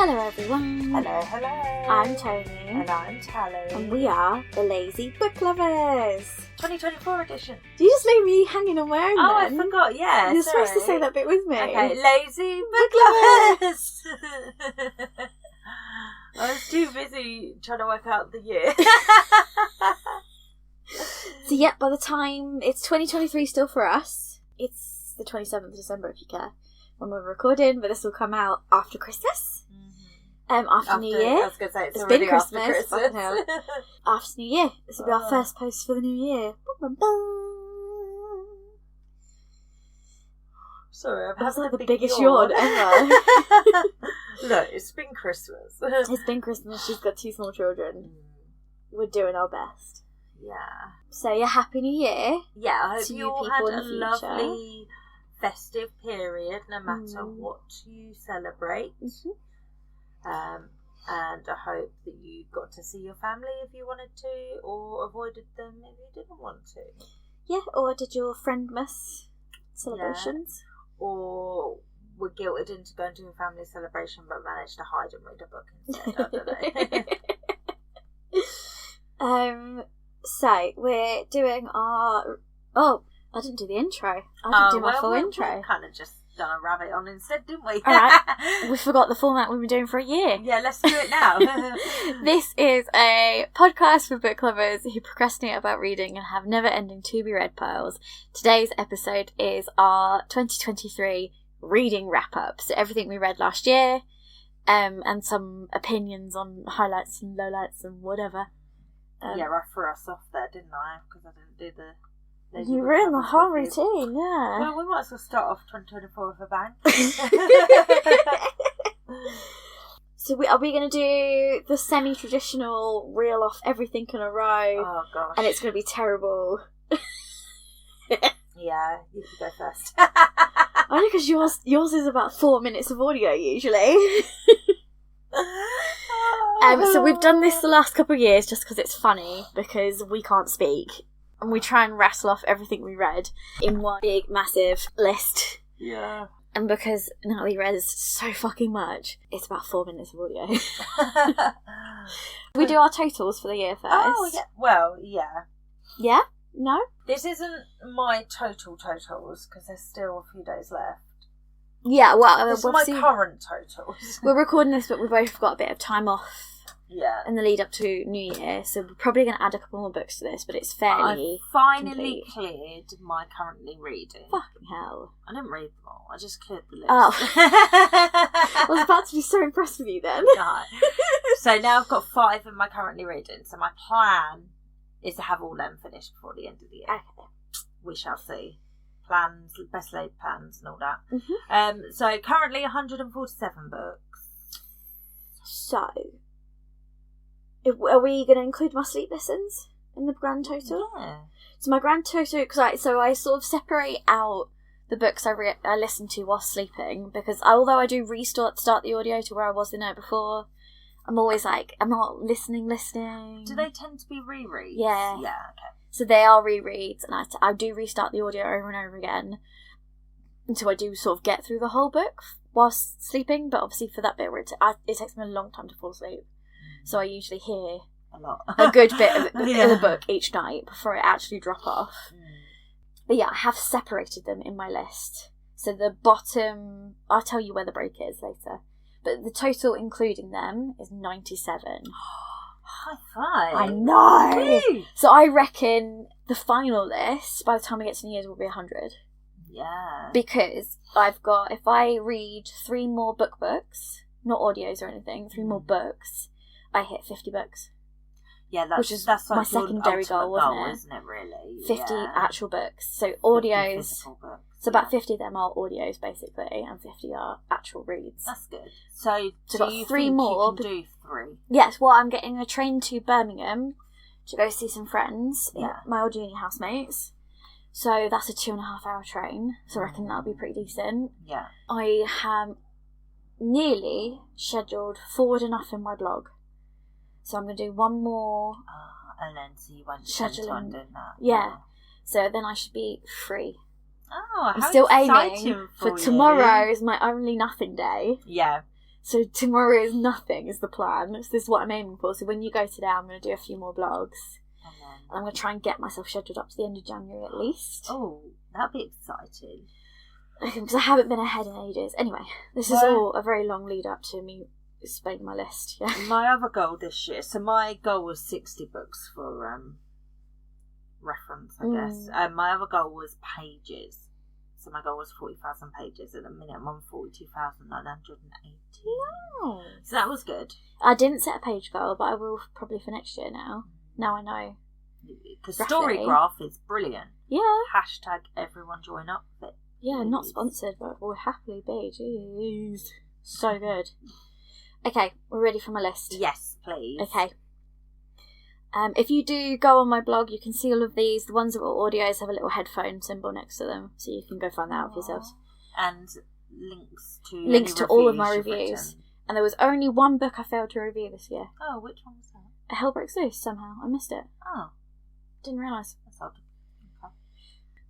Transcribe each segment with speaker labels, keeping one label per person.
Speaker 1: Hello everyone.
Speaker 2: Hello.
Speaker 1: I'm Toni.
Speaker 2: And I'm Tali.
Speaker 1: And we are the Lazy Book Lovers.
Speaker 2: 2024 edition.
Speaker 1: You just leave me hanging on my own then.
Speaker 2: I forgot, yeah.
Speaker 1: You're supposed to say that bit with me.
Speaker 2: Okay, Lazy Book Lovers. I was too busy trying to work out the year.
Speaker 1: So yeah, by the time it's 2023 still for us, it's the 27th of December if you care, when we're recording, but this will come out after Christmas. After New Year.
Speaker 2: I was going to say, it's
Speaker 1: been
Speaker 2: Christmas.
Speaker 1: After New Year. This will be our first post for the new year. Bum, bum, bum.
Speaker 2: Sorry, I'm
Speaker 1: That's
Speaker 2: having
Speaker 1: like
Speaker 2: the
Speaker 1: biggest yawn ever.
Speaker 2: Look, it's been Christmas.
Speaker 1: It's been Christmas. She's got 2 small children. We're doing our best.
Speaker 2: Yeah.
Speaker 1: So, yeah, Happy New Year.
Speaker 2: Yeah, I hope
Speaker 1: to
Speaker 2: you all
Speaker 1: people
Speaker 2: had
Speaker 1: in
Speaker 2: a
Speaker 1: the future.
Speaker 2: lovely festive period, no matter what you celebrate.
Speaker 1: Mm-hmm.
Speaker 2: And I hope that you got to see your family if you wanted to, or avoided them if you didn't want to.
Speaker 1: Yeah, or did your Friendmas celebrations?
Speaker 2: Yeah. Or were guilted into going to a family celebration but managed to hide and read a book instead. I don't know.
Speaker 1: So, we're doing our... Oh, I didn't do the intro. I didn't do my full intro.
Speaker 2: We kind of just done a rabbit on instead, didn't we?
Speaker 1: Alright, we forgot the format we've been doing for a year.
Speaker 2: Yeah, let's do it now.
Speaker 1: This is a podcast for book lovers who procrastinate about reading and have never-ending to-be-read piles. Today's episode is our 2023 reading wrap-up. So everything we read last year, and some opinions on highlights and lowlights and whatever.
Speaker 2: Yeah, I threw us off there, didn't I? Because I didn't do the...
Speaker 1: You ruined the whole routine, yeah.
Speaker 2: Well, we might as well start off 2024 with a bang.
Speaker 1: So are we going to do the semi-traditional reel off everything in a row?
Speaker 2: Oh, gosh.
Speaker 1: And it's going to be terrible.
Speaker 2: Yeah, you can go first.
Speaker 1: Only because yours is about 4 minutes of audio, usually. So we've done this the last couple of years just because it's funny, because we can't speak. And we try and rattle off everything we read in one big, massive list.
Speaker 2: Yeah.
Speaker 1: And because Natalie read so fucking much, it's about 4 minutes of audio. We do our totals for the year first.
Speaker 2: Oh, yeah. Well, yeah.
Speaker 1: Yeah? No?
Speaker 2: This isn't my totals, because there's still a few days left.
Speaker 1: Yeah, well...
Speaker 2: This is my current totals.
Speaker 1: We're recording this, but we've both got a bit of time off.
Speaker 2: Yeah.
Speaker 1: In the lead up to New Year, so we're probably going to add a couple more books to this, but it's fairly
Speaker 2: I finally
Speaker 1: complete.
Speaker 2: Cleared my currently reading.
Speaker 1: Fucking hell.
Speaker 2: I didn't read them all, I just cleared the list.
Speaker 1: Oh. I was about to be so impressed with you then.
Speaker 2: No. So now I've got 5 in my currently reading, so my plan is to have all them finished before the end of the year.
Speaker 1: Okay.
Speaker 2: We shall see. Plans, best laid plans and all that.
Speaker 1: Mm-hmm.
Speaker 2: So currently 147 books.
Speaker 1: So... Are we going to include my sleep lessons in the grand total?
Speaker 2: Yeah.
Speaker 1: So my grand total, because I sort of separate out the books I listen to while sleeping, because although I do start the audio to where I was the night before, I'm always like, I'm not listening.
Speaker 2: Do they tend to be rereads?
Speaker 1: Yeah.
Speaker 2: Yeah, okay.
Speaker 1: So they are rereads, and I do restart the audio over and over again until I do sort of get through the whole book whilst sleeping, but obviously for that bit where it takes me a long time to fall asleep. So I usually hear a good bit of the book each night before I actually drop off. But yeah, I have separated them in my list. So the bottom, I'll tell you where the break is later. But the total including them is 97.
Speaker 2: High five.
Speaker 1: I know!
Speaker 2: Woo.
Speaker 1: So I reckon the final list, by the time we get to New Year's, will be 100.
Speaker 2: Yeah.
Speaker 1: Because I've got, if I read 3 more books, not audios or anything, 3 more books, I hit 50 books.
Speaker 2: Yeah, that's
Speaker 1: my
Speaker 2: like
Speaker 1: secondary goal, wasn't it?
Speaker 2: Isn't it, really?
Speaker 1: 50 actual books. So audios,
Speaker 2: books,
Speaker 1: so about 50 of them are audios, basically, and 50 are actual reads.
Speaker 2: That's good. So
Speaker 1: do you 3 more.
Speaker 2: You can do 3?
Speaker 1: Yes, well, I'm getting a train to Birmingham to go see some friends, my old uni housemates. So that's a 2.5 hour train, so I reckon that'll be pretty decent.
Speaker 2: Yeah. I
Speaker 1: have nearly scheduled forward enough in my blog. So I'm going to do 1 more.
Speaker 2: And then so you won't
Speaker 1: scheduling.
Speaker 2: Doing that.
Speaker 1: Yeah. So then I should be free.
Speaker 2: Oh,
Speaker 1: I'm still aiming for tomorrow is my only nothing day.
Speaker 2: Yeah.
Speaker 1: So tomorrow is nothing is the plan. So this is what I'm aiming for. So when you go today, I'm going to do a few more vlogs. And I'm going to try and get myself scheduled up to the end of January at least.
Speaker 2: Oh, that'd be exciting.
Speaker 1: Because I haven't been ahead in ages. Anyway, this is all a very long lead up to me explaining my list. Yeah.
Speaker 2: My other goal this year, so my goal was 60 books for reference, I guess. My other goal was pages. So my goal was 40,000 pages. At the minute I'm on 42,980.
Speaker 1: No.
Speaker 2: So that was good.
Speaker 1: I didn't set a page goal, but I will probably for next year now. Now I know.
Speaker 2: Because Storygraph is brilliant.
Speaker 1: Yeah.
Speaker 2: Hashtag everyone join up with it.
Speaker 1: Yeah,
Speaker 2: please.
Speaker 1: not sponsored, but we'll happily be. Jeez. So good. Okay, we're ready for my list.
Speaker 2: Yes, please.
Speaker 1: Okay. If you do go on my blog, you can see all of these. The ones that were audios have a little headphone symbol next to them, so you can go find that out for yourselves.
Speaker 2: And links to
Speaker 1: all of my reviews. And there was only one book I failed to review this year.
Speaker 2: Oh, which one was that?
Speaker 1: A Hell Breaks Loose, somehow. I missed it.
Speaker 2: Oh.
Speaker 1: Didn't realise.
Speaker 2: That's odd. Okay.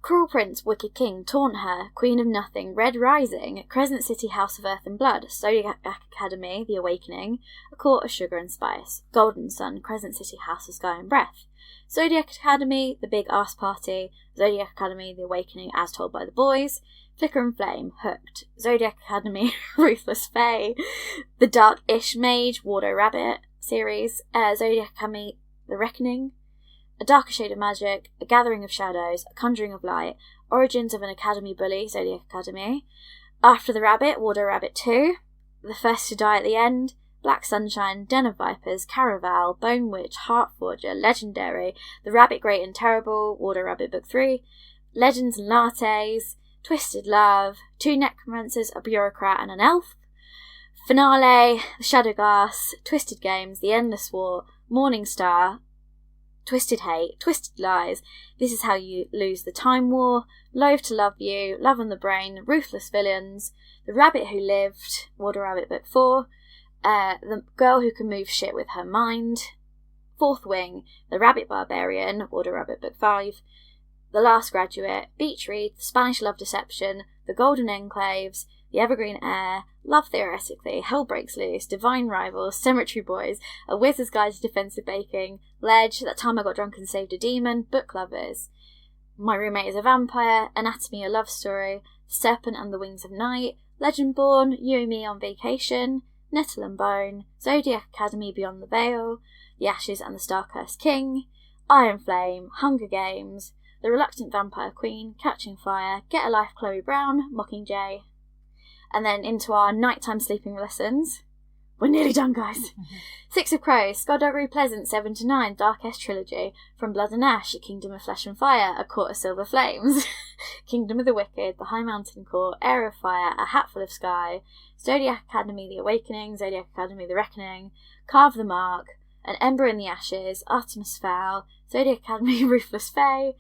Speaker 1: Cruel Prince, Wicked King, Taunt Her, Queen of Nothing, Red Rising, Crescent City, House of Earth and Blood, Zodiac Academy, The Awakening, A Court of Sugar and Spice, Golden Sun, Crescent City, House of Sky and Breath, Zodiac Academy, The Big Ass Party, Zodiac Academy, The Awakening, As Told by the Boys, Flicker and Flame, Hooked, Zodiac Academy, Ruthless Fae, The Dark-ish Mage, Wardo Rabbit series, Zodiac Academy, The Reckoning, A Darker Shade of Magic, A Gathering of Shadows, A Conjuring of Light, Origins of an Academy Bully, Zodiac Academy, After the Rabbit, Wardo Rabbit 2, The First to Die at the End, Black Sunshine, Den of Vipers, Caraval, Bone Witch, Heartforger, Legendary, The Rabbit Great and Terrible, Wardo Rabbit Book 3, Legends and Lattes, Twisted Love, Two Necromancers, A Bureaucrat and an Elf, Finale, The Shadow Glass, Twisted Games, The Endless War, Morning Star, Twisted Hate, Twisted Lies, This Is How You Lose the Time War, Loathe to Love You, Love on the Brain, Ruthless Villains, The Rabbit Who Lived, Wardo Rabbit Book 4, The Girl Who Can Move Shit with Her Mind, Fourth Wing, The Rabbit Barbarian, Wardo Rabbit Book 5, The Last Graduate, Beach Read, The Spanish Love Deception, The Golden Enclaves, The Evergreen Heir, Love Theoretically, Hell Breaks Loose, Divine Rivals, Cemetery Boys, A Wizard's Guide to Defensive Baking, Ledge, That Time I Got Drunk and Saved a Demon, Book Lovers, My Roommate is a Vampire, Anatomy a Love Story, Serpent and the Wings of Night, Legendborn, You and Me on Vacation, Nettle and Bone, Zodiac Academy Beyond the Veil, The Ashes and the Star-Cursed King, Iron Flame, Hunger Games, The Reluctant Vampire Queen, Catching Fire, Get a Life Chloe Brown, Mockingjay. And then into our nighttime sleeping lessons. We're nearly done, guys. Six of Crows, Skullduggery Pleasant, 7 to 9, Dark-esque Trilogy, From Blood and Ash, A Kingdom of Flesh and Fire, A Court of Silver Flames, Kingdom of the Wicked, The High Mountain Court, Heir of Fire, A Hatful of Sky, Zodiac Academy, The Awakening, Zodiac Academy, The Reckoning, Carve the Mark, An Ember in the Ashes, Artemis Fowl, Zodiac Academy, Ruthless Fae,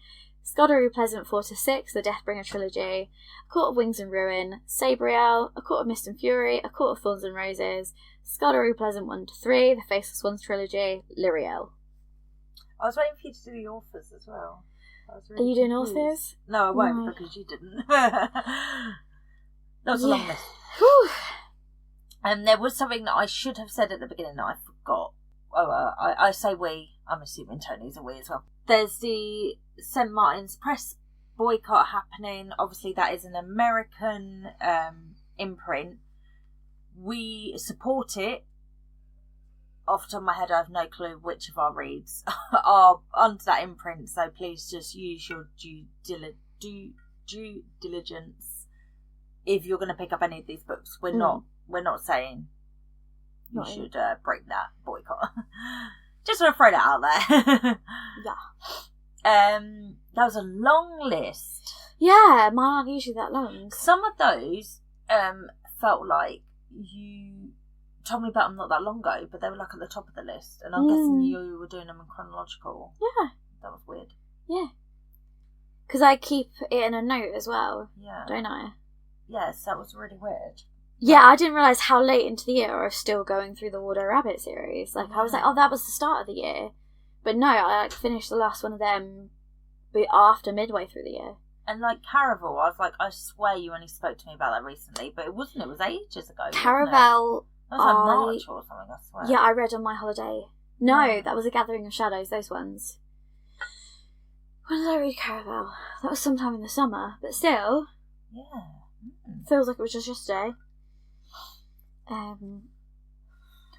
Speaker 1: Skullduggery Pleasant 4 to 6, The Deathbringer Trilogy, A Court of Wings and Ruin, Sabriel, A Court of Mist and Fury, A Court of Thorns and Roses, Skullduggery Pleasant 1 to 3, The Faceless Ones Trilogy, Lyriel.
Speaker 2: I was waiting for you to do the authors as well.
Speaker 1: Are you doing authors?
Speaker 2: No, I won't, because you didn't. That was a long list.
Speaker 1: Whew.
Speaker 2: And there was something that I should have said at the beginning that I forgot. Oh, I say we. I'm assuming Tony's a we as well. There's the St. Martin's Press boycott happening. Obviously, that is an American imprint. We support it. Off the top of my head, I have no clue which of our reads are under that imprint. So please just use your due diligence if you're going to pick up any of these books. We're not saying you should break that boycott. Just want to throw that out there.
Speaker 1: Yeah.
Speaker 2: That was a long list.
Speaker 1: Yeah, mine aren't usually that long.
Speaker 2: Some of those felt like you told me about them not that long ago, but they were like at the top of the list, and I'm guessing you were doing them in chronological.
Speaker 1: Yeah.
Speaker 2: That was weird.
Speaker 1: Yeah. Because I keep it in a note as well.
Speaker 2: Yeah.
Speaker 1: Don't I?
Speaker 2: Yes, that was really weird.
Speaker 1: Yeah, I didn't realise how late into the year I was still going through the Wardo Rabbit series. Like, I was like, oh, that was the start of the year. But no, I finished the last one of them after midway through the year.
Speaker 2: And like Caraval, I was like, I swear you only spoke to me about that recently, but it wasn't. It was ages ago.
Speaker 1: Caraval
Speaker 2: That was like March or something, I swear.
Speaker 1: Yeah, I read on my holiday. No, that was A Gathering of Shadows, those ones. When did I read Caraval? That was sometime in the summer, but still.
Speaker 2: Yeah.
Speaker 1: Feels like it was just yesterday.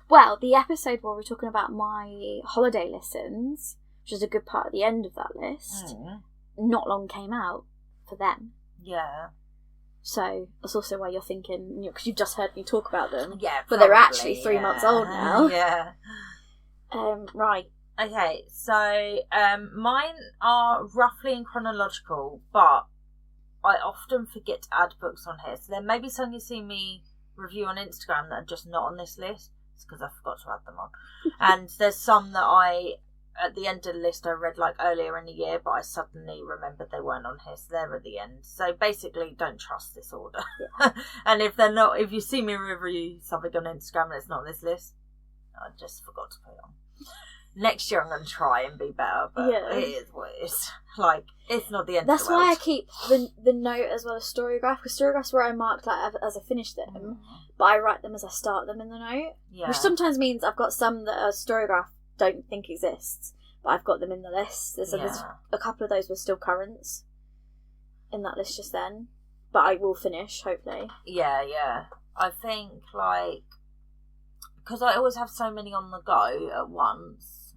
Speaker 1: Well, the episode where we're talking about my holiday listens, which is a good part at the end of that list, not long came out for them.
Speaker 2: Yeah.
Speaker 1: So that's also why you're thinking, because you've just heard me talk about them.
Speaker 2: Yeah,
Speaker 1: but they're actually 3 months old now.
Speaker 2: Yeah.
Speaker 1: Right.
Speaker 2: Okay, so mine are roughly in chronological, but I often forget to add books on here. So there may be some you see me review on Instagram that are just not on this list. It's because I forgot to add them on. And there's some that at the end of the list I read like earlier in the year, but I suddenly remembered they weren't on here, so they're at the end. So basically, don't trust this order. Yeah. And if you see me review something on Instagram and it's not on this list, I just forgot to put it on. Next year I'm going to try and be better, but it is what it is. Like, it's not the end of the world.
Speaker 1: That's why I keep the note as well as Storygraph, because Storygraph's where I mark like as I finish them, but I write them as I start them in the note. Yeah. Which sometimes means I've got some that are Storygraph don't think exists, but I've got them in the list. So there's a couple of those were still currents in that list just then, but I will finish, hopefully.
Speaker 2: Yeah. I think, like, because I always have so many on the go at once,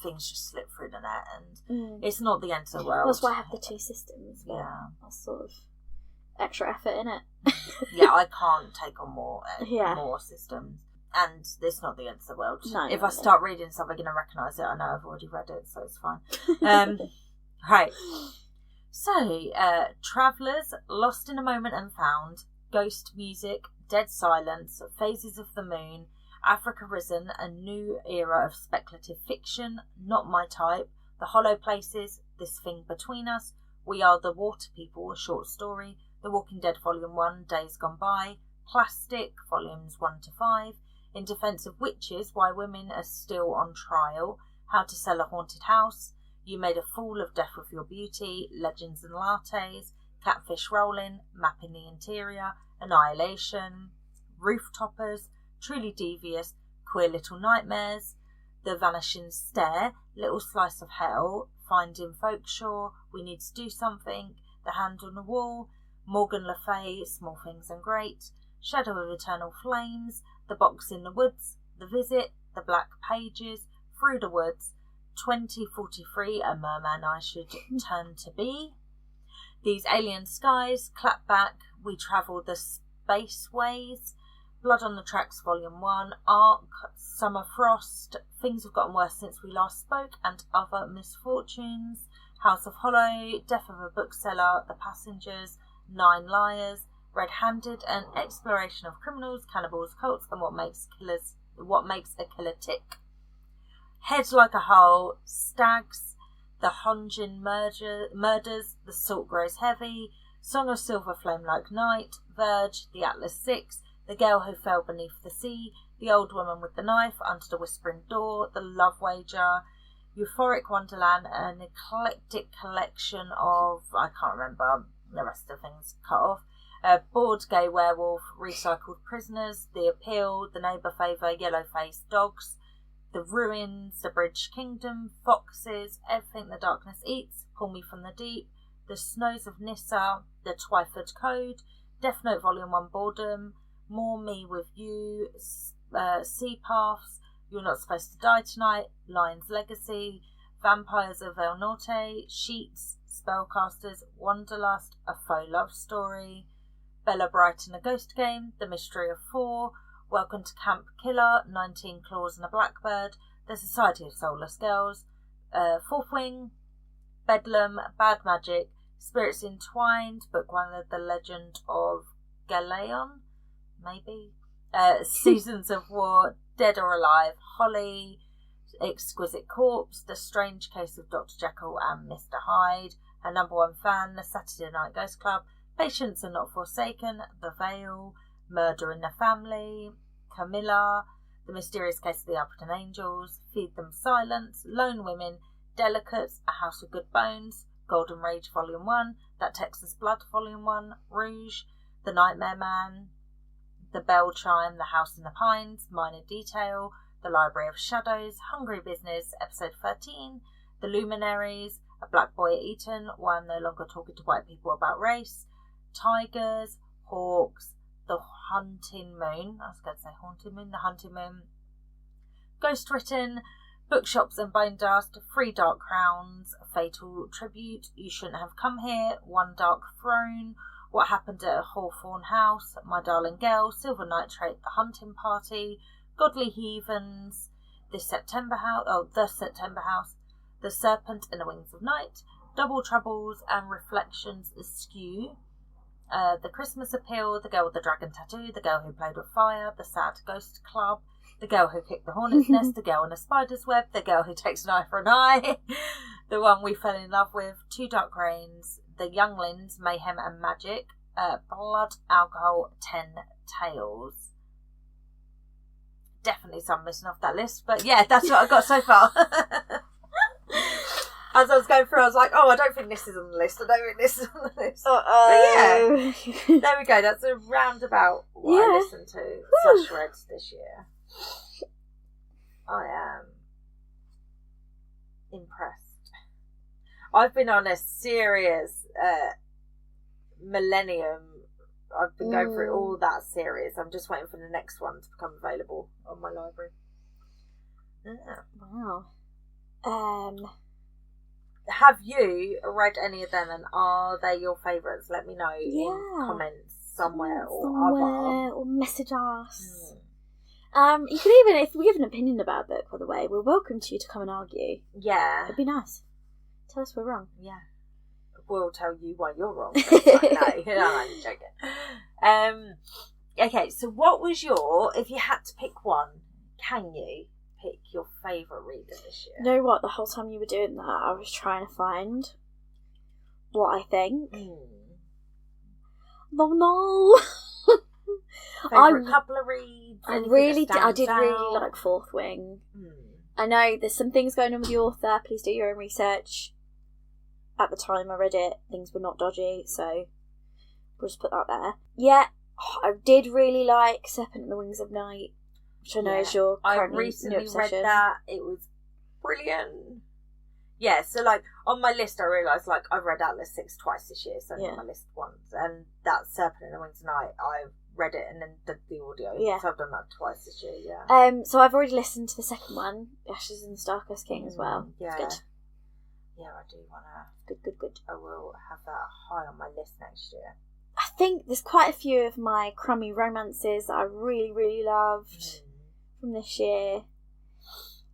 Speaker 2: things just slip through the net, and it's not the end of the world.
Speaker 1: That's why I have the 2 systems. Yeah, that's sort of extra effort in it.
Speaker 2: Yeah, I can't take on more systems, and it's not the end of the world. No, if I start reading stuff, I'm going to recognise it. I know I've already read it, so it's fine. Right. So, Travellers, Lost in a Moment and Found, Ghost Music, Dead Silence, Phases of the Moon, Africa Risen, A New Era of Speculative Fiction, Not My Type, The Hollow Places, This Thing Between Us, We Are the Water People, a short story, The Walking Dead Volume 1, Days Gone By, Plastic, Volumes 1 to 5, In Defence of Witches, Why Women Are Still on Trial, How to Sell a Haunted House, You Made a Fool of Death with Your Beauty, Legends and Lattes, Catfish Rolling, Mapping the Interior, Annihilation, Rooftoppers, Truly Devious, Queer Little Nightmares, The Vanishing Stare, Little Slice of Hell, Finding Folkshaw, We Need to Do Something, The Hand on the Wall, Morgan Le Fay, Small Things and Great, Shadow of Eternal Flames, The Box in the Woods, The Visit, The Black Pages, Through the Woods, 2043, A Merman I Should Turn to Be, These Alien Skies, Clap Back, We Travel the Spaceways, Blood on the Tracks Volume 1, Ark, Summer Frost, Things Have Gotten Worse Since We Last Spoke, and Other Misfortunes, House of Hollow, Death of a Bookseller, The Passengers, 9 Liars, Red-Handed, An Exploration of Criminals, Cannibals, Cults, and What Makes a Killer Tick. Head Like a Hole, Stags, The Honjin Murders, The Salt Grows Heavy, Song of Silver Flame Like Night, Verge, The Atlas 6, The Girl Who Fell Beneath the Sea, The Old Woman with the Knife, Under the Whispering Door, The Love Wager, Euphoric Wonderland, an eclectic collection of, I can't remember the rest of the things cut off, Bored Gay Werewolf, Recycled Prisoners, The Appeal, The Neighbour Favour, Yellow-Faced Dogs, The Ruins, The Birdge Kingdom, Foxes, Everything the Darkness Eats, Pull Me from the Deep, The Snows of Nissa, The Twyford Code, Death Note Volume 1 Boredom, More Me With You, Sea Paths, You're Not Supposed to Die Tonight, Lion's Legacy, Vampires of El Norte, Sheets, Spellcasters, Wanderlust, A Faux Love Story, Bella Brighton, A Ghost Game, The Mystery of 4, Welcome to Camp Killer, 19 Claws and a Blackbird, The Society of Soulless Girls, Fourth Wing, Bedlam, Bad Magic, Spirits Entwined, Book 1 of The Legend of Galeon, maybe, Seasons of War, Dead or Alive, Holly, Exquisite Corpse, The Strange Case of Dr. Jekyll and Mr. Hyde, her number one fan, The Saturday Night Ghost Club, Patients Are Not Forsaken, The Veil, Murder in the Family, Camilla, The Mysterious Case of the Appleton Angels, Feed Them Silence, Lone Women, Delicates, A House of Good Bones, Golden Rage Volume 1, That Texas Blood Volume 1, Rouge, The Nightmare Man, The Bell Chime, The House in the Pines, Minor Detail, The Library of Shadows, Hungry Business, Episode 13, The Luminaries, A Black Boy at Eton, Why I'm No Longer Talking to White People About Race, Tigers, Hawks, The Hunting Moon, I was going to say Haunting Moon, The Hunting Moon, Ghost Written, Bookshops and Bone Dust, Three Dark Crowns, A Fatal Tribute, You Shouldn't Have Come Here, One Dark Throne, What Happened at Hawthorne House, My Darling Girl, Silver Nitrate, The Hunting Party, Godly Heathens, The September House, The Serpent and the Wings of Night, Double Troubles and Reflections Askew, The Christmas Appeal, The Girl with the Dragon Tattoo, The Girl Who Played with Fire, The Sad Ghost Club, The Girl Who Kicked the Hornet's Nest, The Girl in a Spider's Web, The Girl Who Takes an Eye for an Eye, The One We Fell in Love With, Two Dark Reigns, The Younglings, Mayhem and Magic, Blood, Alcohol, 10 Tales. Definitely some missing off that list, but yeah, that's what I got so far. As I was going through, I was like, oh, I don't think this is on the list. I don't think this is on the list. But yeah, there we go. That's a roundabout what I listened to / read this year. I am impressed. I've been on a serious millennium. I've been going through all that series. I'm just waiting for the next one to become available on my library. Yeah.
Speaker 1: Wow.
Speaker 2: Have you read any of them, and are they your favourites? Let me know in comments somewhere or other.
Speaker 1: Or message us. You can even, if we have an opinion about a book, by the way, we're welcome to you to come and argue.
Speaker 2: Yeah.
Speaker 1: It'd be nice. Tell us we're wrong.
Speaker 2: Yeah. We'll tell you why you're wrong. Like, no, I'm joking. Okay, so what was if you had to pick one, can you pick your favourite reader this year?
Speaker 1: You know what? The whole time you were doing that, I was trying to find what I think. No.
Speaker 2: Favourite couple of reads?
Speaker 1: I did really like Fourth Wing. I know there's some things going on with the author. Please do your own research. At the time I read it, things were not dodgy, so we'll just put that there. Yeah, I did really like Serpent and the Wings of Night, which I know is your current new obsession. I recently read that. It was
Speaker 2: brilliant. Yeah, so like on my list I realised like I've read Atlas 6 twice this year, so on my list once. And that Serpent and the Wings of Night, I read it and then did the audio. Yeah. So I've done that twice this year, yeah.
Speaker 1: So I've already listened to the second one, Ashes in the Starcast King as well.
Speaker 2: Yeah.
Speaker 1: It's good.
Speaker 2: Yeah, I do want to.
Speaker 1: Good.
Speaker 2: I will have that high on my list next year.
Speaker 1: I think there's quite a few of my crummy romances that I really, really loved from this year.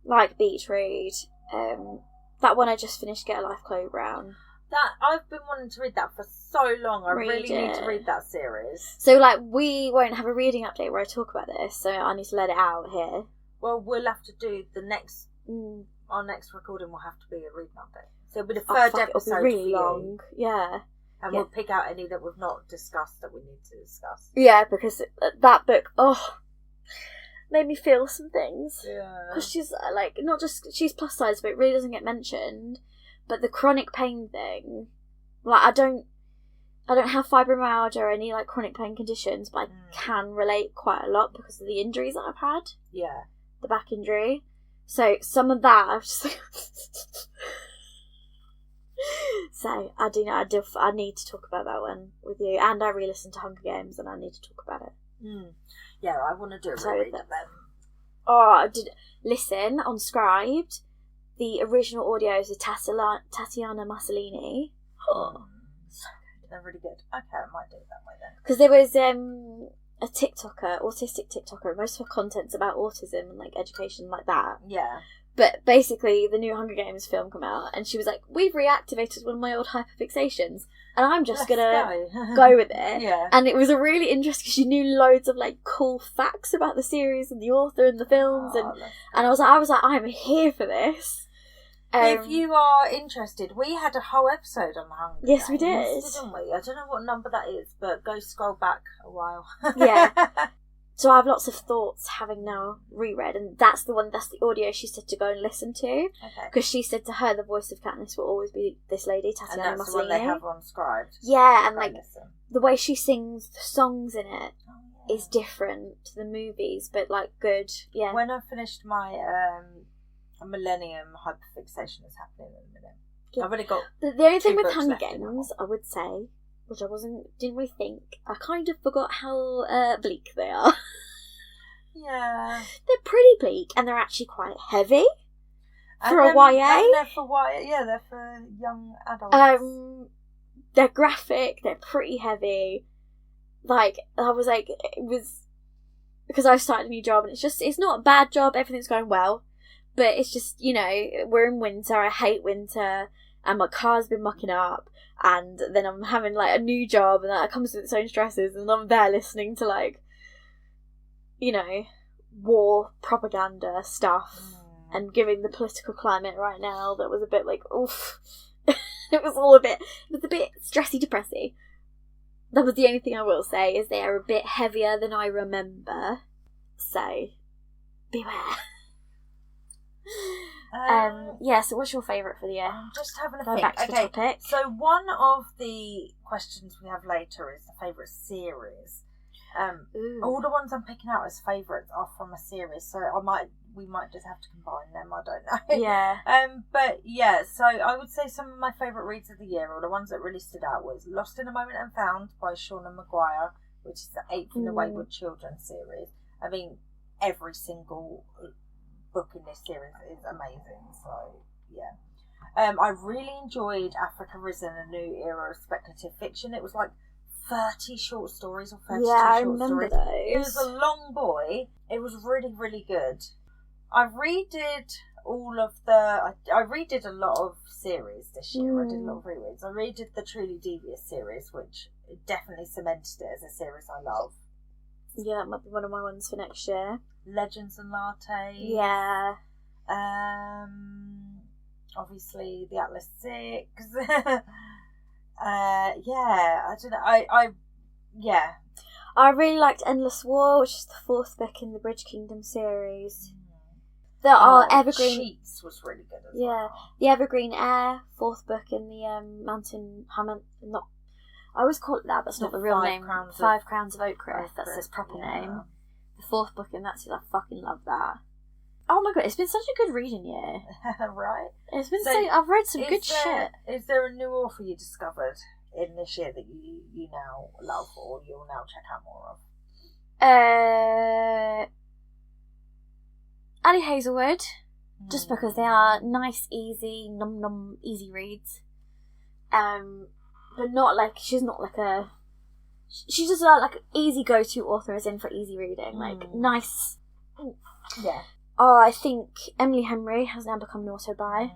Speaker 1: Like Beach Read. That one I just finished, Get a Life, Chloe Brown.
Speaker 2: That I've been wanting to read that for so long. I really need to read that series.
Speaker 1: So, like, we won't have a reading update where I talk about this, so I need to let it out here.
Speaker 2: Well, we'll have to do the next... Our next recording will have to be a reading update. So it'll be the third episode.
Speaker 1: It'll be really long. Yeah.
Speaker 2: And we'll pick out any that we've not discussed that we need to discuss.
Speaker 1: Yeah, because that book, made me feel some things.
Speaker 2: Yeah.
Speaker 1: Because she's, like, not just... She's plus size, but it really doesn't get mentioned. But the chronic pain thing... Like, I don't have fibromyalgia or any, like, chronic pain conditions, but I can relate quite a lot because of the injuries that I've had.
Speaker 2: Yeah.
Speaker 1: The back injury. So some of that, I've just like... So I need to talk about that one with you, and I re-listened to Hunger Games, and I need to talk about it.
Speaker 2: Yeah, I want to do a reread of them.
Speaker 1: Oh, I did listen on Scribed. The original audio is of Tatiana Mussolini.
Speaker 2: They're really good. Okay, I might do it that way then.
Speaker 1: Because there was a TikToker, autistic TikToker, most of her content's about autism and like education like that.
Speaker 2: Yeah.
Speaker 1: But basically the new Hunger Games film come out and she was like, we've reactivated one of my old hyperfixations and I'm just gonna go with it.
Speaker 2: Yeah.
Speaker 1: And it was a really interesting because she knew loads of like cool facts about the series and the author and the films and I was like I'm here for this.
Speaker 2: If you are interested, we had a whole episode on the Hunger Games.
Speaker 1: Yes, we did.
Speaker 2: Didn't we? I don't know what number that is, but go scroll back a while.
Speaker 1: Yeah. So I have lots of thoughts having now reread, and that's the audio she said to go and listen to.
Speaker 2: Okay.
Speaker 1: Because she said to her the voice of Katniss will always be this lady, Tatiana Mussolini.
Speaker 2: And that's the one they have on Scribed.
Speaker 1: Yeah, and like the way she sings the songs in it.
Speaker 2: Oh,
Speaker 1: is different to the movies, but like good. Yeah.
Speaker 2: When I finished my Millennium hyperfixation is happening in a minute.
Speaker 1: Yeah.
Speaker 2: I've only got
Speaker 1: the only thing with
Speaker 2: books
Speaker 1: Hunger
Speaker 2: left in
Speaker 1: Games, I would say, which I didn't really think, I kind of forgot how bleak they are.
Speaker 2: Yeah.
Speaker 1: They're pretty bleak, and they're actually quite heavy for a YA.
Speaker 2: And they're for YA, yeah, they're for young adults.
Speaker 1: They're graphic, they're pretty heavy. Like, I was like, it was, because I started a new job, and it's not a bad job, everything's going well, but it's just, you know, we're in winter, I hate winter, and my car's been mucking up, and then I'm having, like, a new job, and that comes with its own stresses, and I'm there listening to, like, you know, war propaganda stuff, and giving the political climate right now that was a bit like, oof. It was a bit stressy, depressy. That was the only thing I will say, is they are a bit heavier than I remember. So, beware. So what's your favourite for the year?
Speaker 2: I'm just having a
Speaker 1: Going
Speaker 2: think.
Speaker 1: back to the topic.
Speaker 2: So one of the questions we have later is the favourite series. All the ones I'm picking out as favourites are from a series, so we might just have to combine them, I don't know.
Speaker 1: Yeah.
Speaker 2: But yeah, so I would say some of my favourite reads of the year, or the ones that really stood out, was Lost in a Moment and Found by Seanan McGuire, which is the 8th in the Wayward Children series. I mean, every single book in this series is amazing, so yeah. I really enjoyed Africa Risen, a new era of speculative fiction. It was like 30 short stories or 32 short stories.
Speaker 1: Those.
Speaker 2: It was a long boy. It was really, really good. I redid a lot of series this year. I did a lot of rereads. I redid the Truly Devious series, which definitely cemented it as a series I love.
Speaker 1: Yeah, that might be one of my ones for next year.
Speaker 2: Legends and Lattes.
Speaker 1: Yeah.
Speaker 2: Obviously the Atlas 6. I don't know.
Speaker 1: I really liked Endless War, which is the 4th book in the Birdge Kingdom series. There are Evergreen.
Speaker 2: Sheets was really good as
Speaker 1: well. The Evergreen Heir, 4th book in the Mountain Hammond. Not, I always call it that, but it's not the real name. Five Crowns of Oakcliff. That's its proper name. The 4th book in that series. I fucking love that. Oh my god, it's been such a good reading year.
Speaker 2: Right?
Speaker 1: It's been I've read some good shit.
Speaker 2: Is there a new author you discovered in this year that you now love, or you'll now check out more of?
Speaker 1: Ali Hazelwood, just because they are nice, easy, easy reads. But not like, she's not like a, she's just like an easy go-to author, as in for easy reading, like nice.
Speaker 2: Yeah.
Speaker 1: Oh, I think Emily Henry has now become an auto-buy.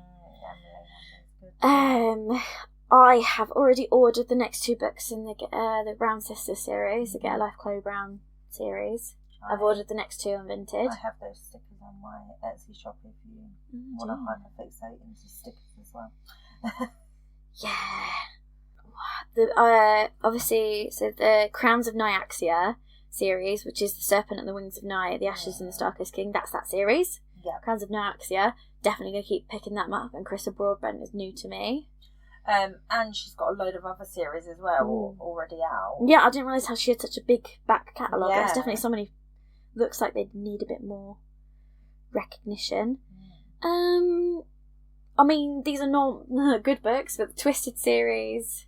Speaker 1: I have already ordered the next 2 books in the Brown Sisters series, the Get a Life Chloe Brown series. I've ordered the next 2 on Vinted.
Speaker 2: I have those stickers on my Etsy shop if you want to hyperfixate into stickers as well.
Speaker 1: Yeah. Obviously, so the Crowns of Nyaxia series, which is the Serpent and the Wings of Night, the Ashes and the Starkest King, that's that series.
Speaker 2: Yeah.
Speaker 1: Crowns of Nyaxia, definitely going to keep picking that up, and Carissa Broadbent is new to me.
Speaker 2: And she's got a load of other series as well already out.
Speaker 1: Yeah, I didn't realise how she had such a big back catalogue.
Speaker 2: Yeah.
Speaker 1: It's definitely somebody looks like they need a bit more recognition. I mean, these are not good books, but the Twisted series,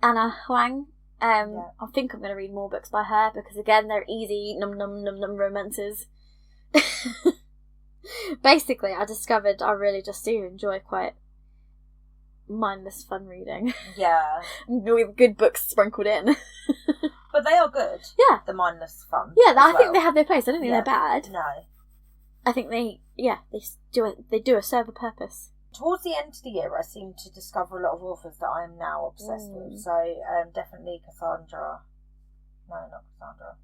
Speaker 1: Anna Huang. I think I'm going to read more books by her, because again, they're easy, num romances. Basically, I discovered I really just do enjoy quite mindless fun reading.
Speaker 2: Yeah.
Speaker 1: With good books sprinkled in.
Speaker 2: But they are good.
Speaker 1: Yeah.
Speaker 2: The mindless fun.
Speaker 1: Yeah, I think they have their place. I don't think they're bad.
Speaker 2: No.
Speaker 1: I think they do serve a purpose.
Speaker 2: Towards the end of the year, I seem to discover a lot of authors that I am now obsessed with. So, definitely Cassandra. No, not Cassandra.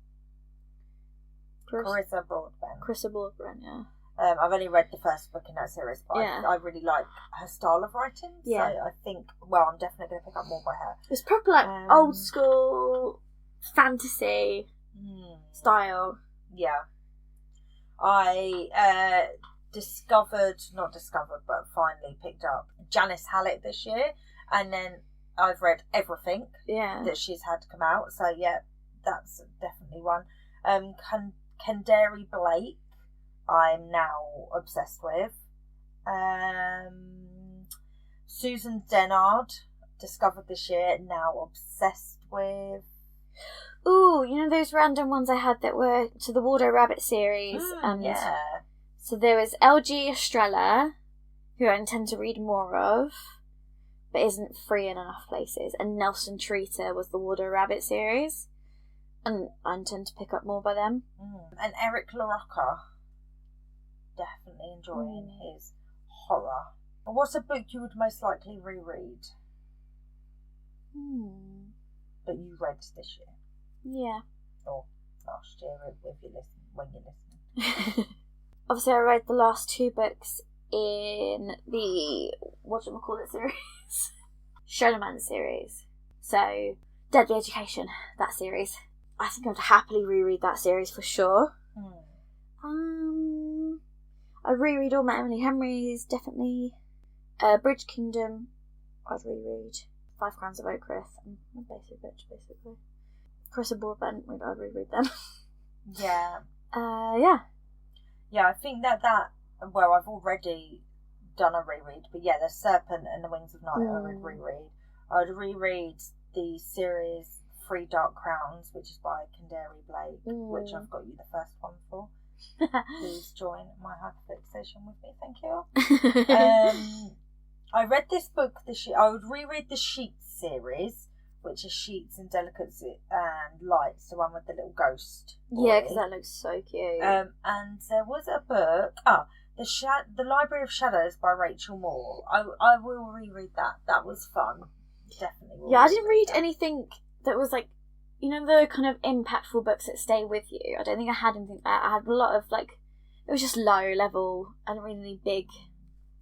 Speaker 2: Carissa Broadbent.
Speaker 1: Carissa Broadbent, yeah.
Speaker 2: I've only read the first book in that series, but I really like her style of writing.
Speaker 1: Yeah.
Speaker 2: So I think, I'm definitely going to pick up more by her.
Speaker 1: It's proper like old school fantasy style.
Speaker 2: Yeah. I but finally picked up Janice Hallett this year, and then I've read everything that she's had come out. So yeah, that's definitely one. Kendare Blake, I'm now obsessed with. Susan Dennard, discovered this year, now obsessed with.
Speaker 1: Ooh, you know those random ones I had that were to the Waldo Rabbit series?
Speaker 2: Yeah.
Speaker 1: So there was LG Estrella, who I intend to read more of, but isn't free in enough places. And Nelson Treater was the Waldo Rabbit series, and I intend to pick up more by them.
Speaker 2: And Eric LoRocca, definitely enjoying his horror. What's a book you would most likely reread? That you read this year?
Speaker 1: Yeah.
Speaker 2: Or last year, if you listen, when you're listening.
Speaker 1: Obviously, I read the last 2 books in the whatchamacallit series, Scholomance series. So, Deadly Education, that series. I think I'd happily reread that series for sure. I'd reread all my Emily Henrys, definitely. Birdge Kingdom, I'd reread. 5 Crowns of Nyaxia, and a basic bitch, basically. Carissa Broadbent, I'd reread them.
Speaker 2: Yeah.
Speaker 1: Yeah,
Speaker 2: I think that well, I've already done a reread, but yeah, the Serpent and the Wings of Night I would reread. I would reread the series 3 Dark Crowns, which is by Kendare Blake, which I've got you the first one for. Please join my hyperfixation with me, thank you. I read this book this year. I would reread the Sheets series, which is Sheets and Delicates and Lights, the one with the little ghost boy.
Speaker 1: Yeah, because that looks so cute.
Speaker 2: And there was a book, the Library of Shadows by Rachel Moore. I will reread that. That was fun. Definitely.
Speaker 1: Yeah, I didn't read anything that was like, you know, the kind of impactful books that stay with you. I don't think I had anything that. I had a lot of like, it was just low level. I didn't read any big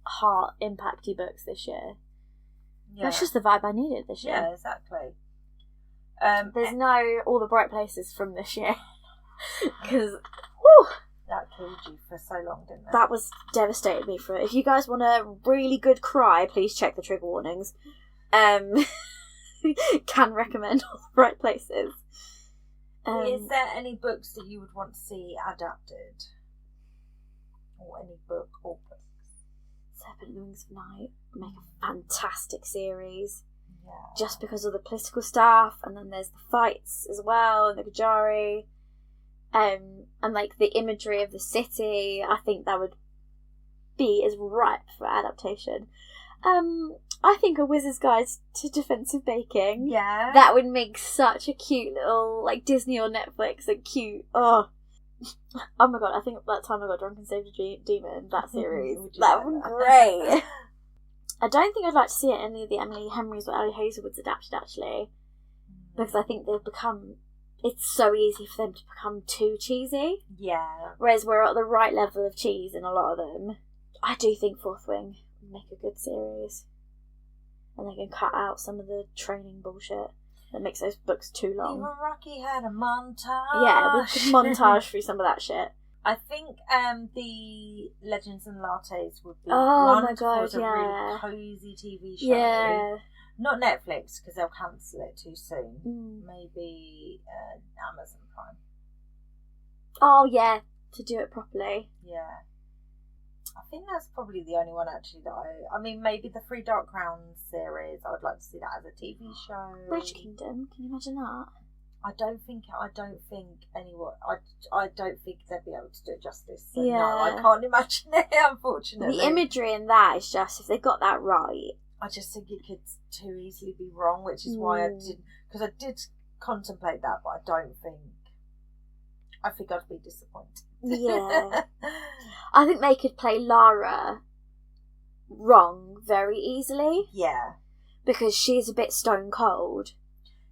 Speaker 1: heart impacty books this year. Yeah. That's just the vibe I needed this year.
Speaker 2: Yeah, exactly.
Speaker 1: There's no All the Bright Places from this year. Because,
Speaker 2: that killed you for so long, didn't it?
Speaker 1: That was devastated me for it. If you guys want a really good cry, please check the trigger warnings. Can recommend All the Bright Places.
Speaker 2: Is there any books that you would want to see adapted? Or any book or books?
Speaker 1: Serpent and the Wings of Night make a fantastic series.
Speaker 2: Yeah.
Speaker 1: Just because of the political stuff, and then there's the fights as well, and the Gajari, and like the imagery of the city. I think that would be as ripe for adaptation. I think A Wizard's Guide to Defensive Baking.
Speaker 2: Yeah.
Speaker 1: That would make such a cute little, like, Disney or Netflix, like, cute. Oh my god, I think that time I got drunk and saved a demon, that series. That would be great. I don't think I'd like to see any of the Emily Henrys or Ellie Hazelwoods adapted, actually. Because I think it's so easy for them to become too cheesy.
Speaker 2: Yeah.
Speaker 1: Whereas we're at the right level of cheese in a lot of them. I do think Fourth Wing would make a good series. And they can cut out some of the training bullshit that makes those books too long.
Speaker 2: Even Rocky had a montage.
Speaker 1: Yeah, we could montage through some of that shit.
Speaker 2: I think the Legends and Lattes would be
Speaker 1: wonderful
Speaker 2: as a really cosy TV show.
Speaker 1: Yeah.
Speaker 2: Not Netflix, because they'll cancel it too soon. Maybe Amazon Prime.
Speaker 1: Oh, yeah, to do it properly.
Speaker 2: Yeah. I think that's probably the only one, actually, that I mean, maybe the 3 Dark Crowns series. I would like to see that as a TV show.
Speaker 1: Birdge Kingdom, can you imagine that?
Speaker 2: I don't think anyone. I don't think they'd be able to do it justice. So
Speaker 1: yeah.
Speaker 2: No, I can't imagine it. Unfortunately,
Speaker 1: the imagery in that is just, if they got that right.
Speaker 2: I just think it could too easily be wrong, which is why I didn't. Because I did contemplate that, but I don't think. I think I'd be disappointed.
Speaker 1: Yeah, I think they could play Lara wrong very easily.
Speaker 2: Yeah,
Speaker 1: because she's a bit stone cold.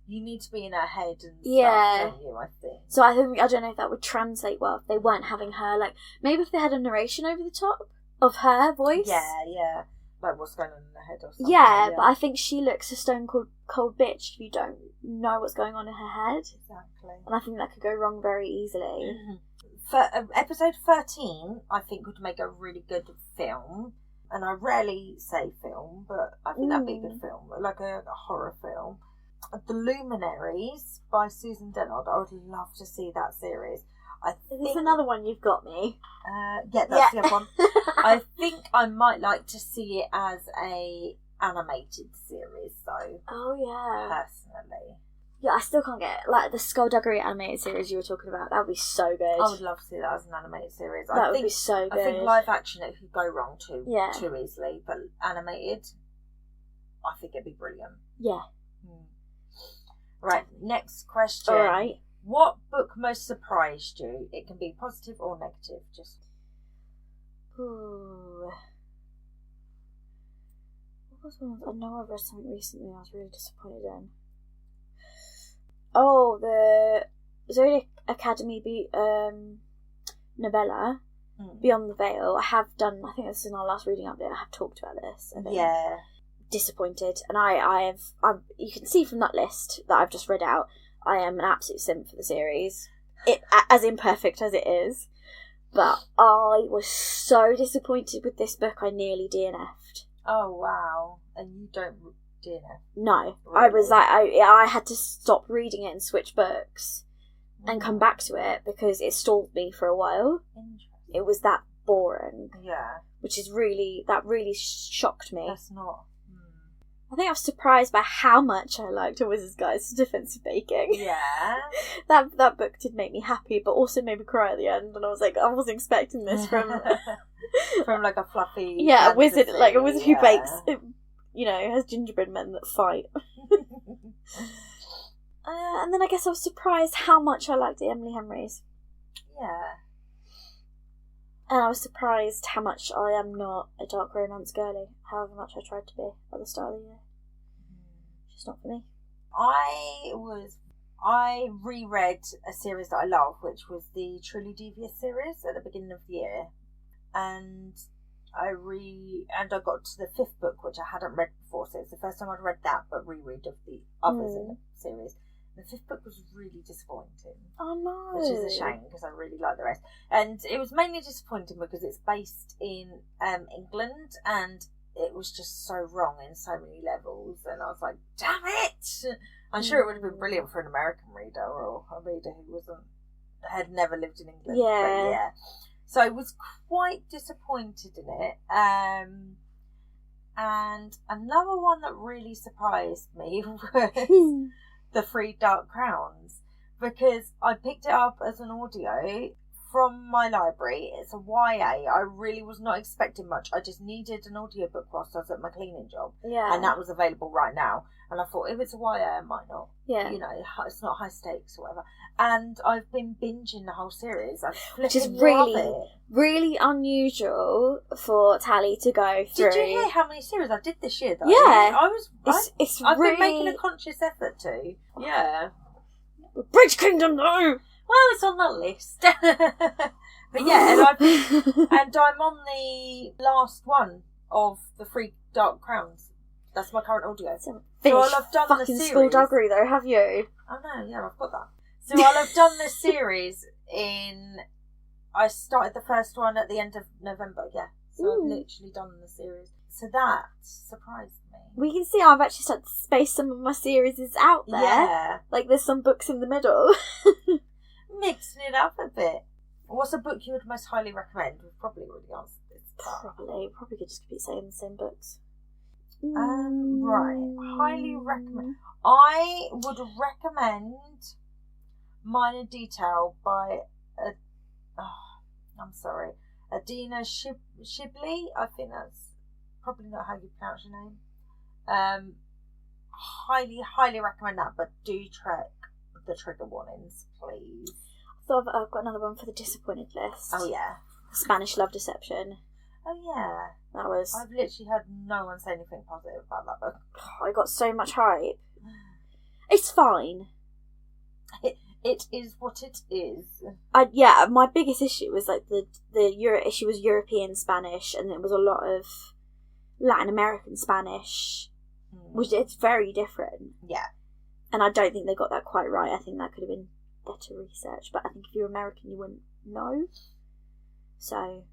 Speaker 2: You need to be in her head and stuff, don't you, I think. So
Speaker 1: I don't know if that would translate well if they weren't having her, like, maybe if they had a narration over the top of her voice.
Speaker 2: Yeah. Like what's going on in her head or something.
Speaker 1: Yeah, but I think she looks a stone cold bitch if you don't know what's going on in her head.
Speaker 2: Exactly.
Speaker 1: And I think that could go wrong very easily.
Speaker 2: For episode 13, I think would make a really good film. And I rarely say film, but I think that'd be a good film, like a horror film. The Luminaries by Susan Dennard. I would love to see that series.
Speaker 1: There's another one you've got me.
Speaker 2: That's the other one. I think I might like to see it as a animated series, though.
Speaker 1: Oh yeah.
Speaker 2: Personally.
Speaker 1: Yeah, I still can't get like the Skullduggery animated series you were talking about. That would be so good.
Speaker 2: I would love to see that as an animated series.
Speaker 1: That would be so good.
Speaker 2: I think live action it could go wrong too easily, but animated, I think it'd be brilliant.
Speaker 1: Yeah.
Speaker 2: Right, next question.
Speaker 1: All right.
Speaker 2: What book most surprised you? It can be positive or negative. Just.
Speaker 1: Ooh. What was one? I know I read something recently I was really disappointed in. Oh, the Zodiac Academy novella, Beyond the Veil. I have done. I think this is in our last reading update. I have talked about this. I think.
Speaker 2: Yeah.
Speaker 1: Disappointed, and I'm you can see from that list that I've just read out, I am an absolute simp for the series, it as imperfect as it is, but I was so disappointed with this book I nearly DNF'd.
Speaker 2: Oh wow. And you don't DNF? No,
Speaker 1: really? I was like I had to stop reading it and switch books and come back to it because it stalled me for a while.
Speaker 2: Interesting.
Speaker 1: It was that boring.
Speaker 2: Yeah.
Speaker 1: Which is really shocked me.
Speaker 2: That's not.
Speaker 1: I think I was surprised by how much I liked A Wizard's Guide to Defensive Baking.
Speaker 2: Yeah.
Speaker 1: That book did make me happy, but also made me cry at the end. And I was like, I wasn't expecting this from
Speaker 2: from like a fluffy
Speaker 1: a wizard who bakes, has gingerbread men that fight. And then I guess I was surprised how much I liked the Emily Henrys.
Speaker 2: Yeah.
Speaker 1: And I was surprised how much I am not a dark romance girly, however much I tried to be at the start of the year. It's just not for me.
Speaker 2: I reread a series that I love, which was the Truly Devious series at the beginning of the year. And I got to the 5th book, which I hadn't read before, so it's the first time I'd read that, but reread of the others in the series. The 5th book was really disappointing.
Speaker 1: Oh no.
Speaker 2: Which is a shame because I really like the rest. And it was mainly disappointing because it's based in England and it was just so wrong in so many levels. And I was like, damn it! I'm sure it would have been brilliant for an American reader or a reader who had never lived in England.
Speaker 1: Yeah.
Speaker 2: But yeah. So I was quite disappointed in it. And another one that really surprised me was The Three Dark Crowns, because I picked it up as an audio from my library. It's a YA. I really was not expecting much. I just needed an audiobook whilst I was at my cleaning job.
Speaker 1: Yeah.
Speaker 2: And that was available right now. And I thought, if it's a YA, I might not.
Speaker 1: Yeah.
Speaker 2: It's not high stakes or whatever. And I've been binging the whole series.
Speaker 1: Which is really unusual for Tali to go through.
Speaker 2: Did you hear how many series I did this year, though?
Speaker 1: Yeah.
Speaker 2: I've been making a conscious effort to. Yeah.
Speaker 1: Birdge Kingdom, though!
Speaker 2: Well, it's on the list. But yeah, and I'm on the last one of the Three Dark Crowns. That's my current audio.
Speaker 1: So I'll have done the series. Skullduggery, though, have you?
Speaker 2: Oh no, yeah, I've got that. So I'll have done the series I started the first one at the end of November, yeah. So I've literally done the series. So that surprised me.
Speaker 1: We can see I've actually started to space some of my series out there.
Speaker 2: Yeah.
Speaker 1: Like there's some books in the middle.
Speaker 2: Mixing it up a bit. What's a book you would most highly recommend? We've probably already answered this.
Speaker 1: Probably could just keep saying the same books.
Speaker 2: Right. Highly recommend. I would recommend Minor Detail by Adina Shibley. I think that's probably not how you pronounce your name. Highly recommend that, but do check the trigger warnings, please.
Speaker 1: So I've got another one for the disappointed list.
Speaker 2: Oh yeah.
Speaker 1: Spanish Love Deception.
Speaker 2: Oh yeah.
Speaker 1: I've
Speaker 2: literally heard no one say anything positive about that book.
Speaker 1: I got so much hype. It's fine.
Speaker 2: It is what it is.
Speaker 1: My biggest issue was like the issue was European Spanish, and it was a lot of Latin American Spanish, which it's very different.
Speaker 2: Yeah.
Speaker 1: And I don't think they got that quite right. I think that could have been better research, but I think if you're American, you wouldn't know. So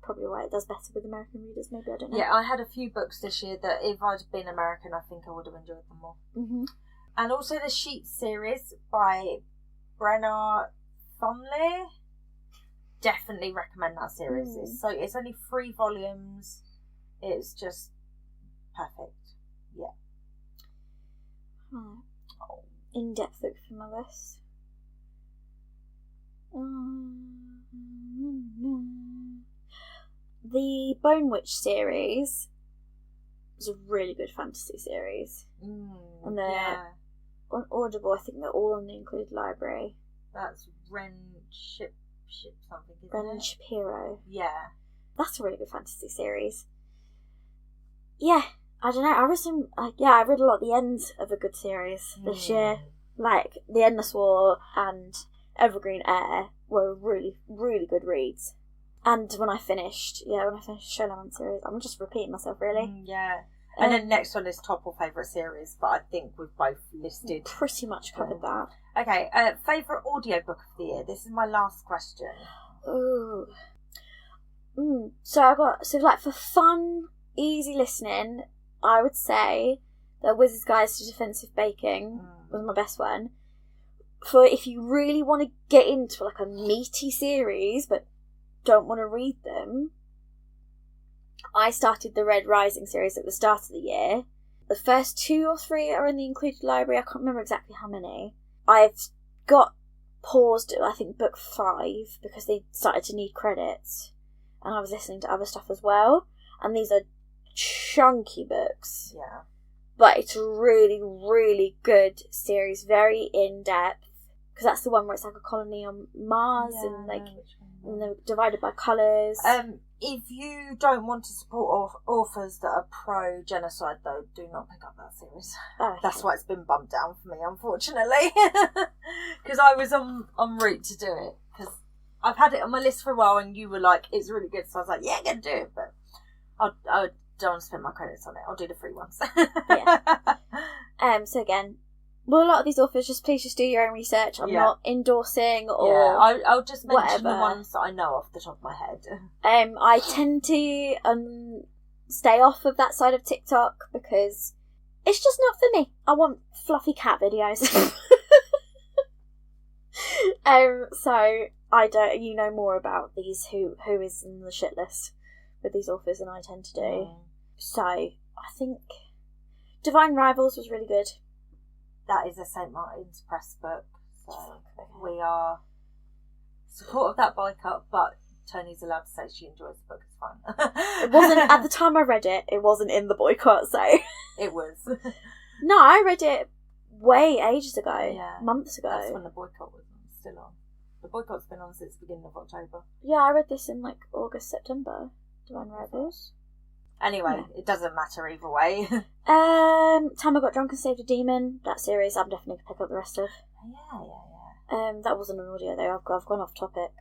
Speaker 1: probably why it does better with American readers, maybe, I don't know.
Speaker 2: Yeah, I had a few books this year that if I'd been American, I think I would have enjoyed them more. And also the Sheets series by Brenna Thummler. Definitely recommend that series. It's only 3 volumes. It's just perfect. Yeah.
Speaker 1: In-depth look through my list. The Bone Witch series is a really good fantasy series. And they're on Audible. I think they're all in the included library.
Speaker 2: That's Ren something, isn't
Speaker 1: Ren
Speaker 2: it?
Speaker 1: Shapiro.
Speaker 2: Yeah.
Speaker 1: That's a really good fantasy series. Yeah, I don't know. I read a lot of the ends of a good series this year. Like The Endless War and Evergreen Heir were really, really good reads. And when I finished Scholomance series, I'm just repeating myself, really.
Speaker 2: Yeah. And then next one is top or favourite series, but I think we've both listed.
Speaker 1: Pretty much covered that.
Speaker 2: Okay, favourite audiobook of the year. This is my last question.
Speaker 1: Ooh. So for fun, easy listening, I would say The Wizard's Guide to Defensive Baking was my best one. For if you really want to get into like a meaty series, but don't want to read them, I started the Red Rising series at the start of the year. The first 2 or 3 are in the included library. I can't remember exactly how many. I've got paused at, I think, book 5 because they started to need credits. And I was listening to other stuff as well. And these are chunky books.
Speaker 2: Yeah.
Speaker 1: But it's a really, really good series. Very in-depth. Because that's the one where it's like a colony on Mars and they're divided by colours.
Speaker 2: If you don't want to support authors that are pro-genocide, though, do not pick up that series.
Speaker 1: Okay.
Speaker 2: That's why it's been bumped down for me, unfortunately. Because I was en route to do it. Because I've had it on my list for a while and you were like, it's really good. So I was like, yeah, I'm going to do it. But I don't want to spend my credits on it. I'll do the free ones.
Speaker 1: Yeah. So again, well, a lot of these authors, please just do your own research. I'm not endorsing or
Speaker 2: I'll just mention
Speaker 1: whatever.
Speaker 2: the ones that I know off the top of my head.
Speaker 1: I tend to stay off of that side of TikTok because it's just not for me. I want fluffy cat videos. So I don't. You know more about these who is in the shit list with these authors than I tend to do. So I think Divine Rivals was really good.
Speaker 2: That is a St. Martin's Press book, so we are support of that boycott, but Tony's allowed to say she enjoys the book, it's fine.
Speaker 1: It wasn't, at the time I read it, it wasn't in the boycott, so...
Speaker 2: It was.
Speaker 1: No, I read it ages ago, months ago.
Speaker 2: That's when the boycott was still on. The boycott's been on since the beginning of October.
Speaker 1: Yeah, I read this in August, September, Divine Rivals.
Speaker 2: Anyway, It doesn't matter either way.
Speaker 1: Time I Got Drunk and Saved a Demon, that series I'm definitely going to pick up the rest of.
Speaker 2: Yeah.
Speaker 1: That wasn't an audio though, I've gone off topic.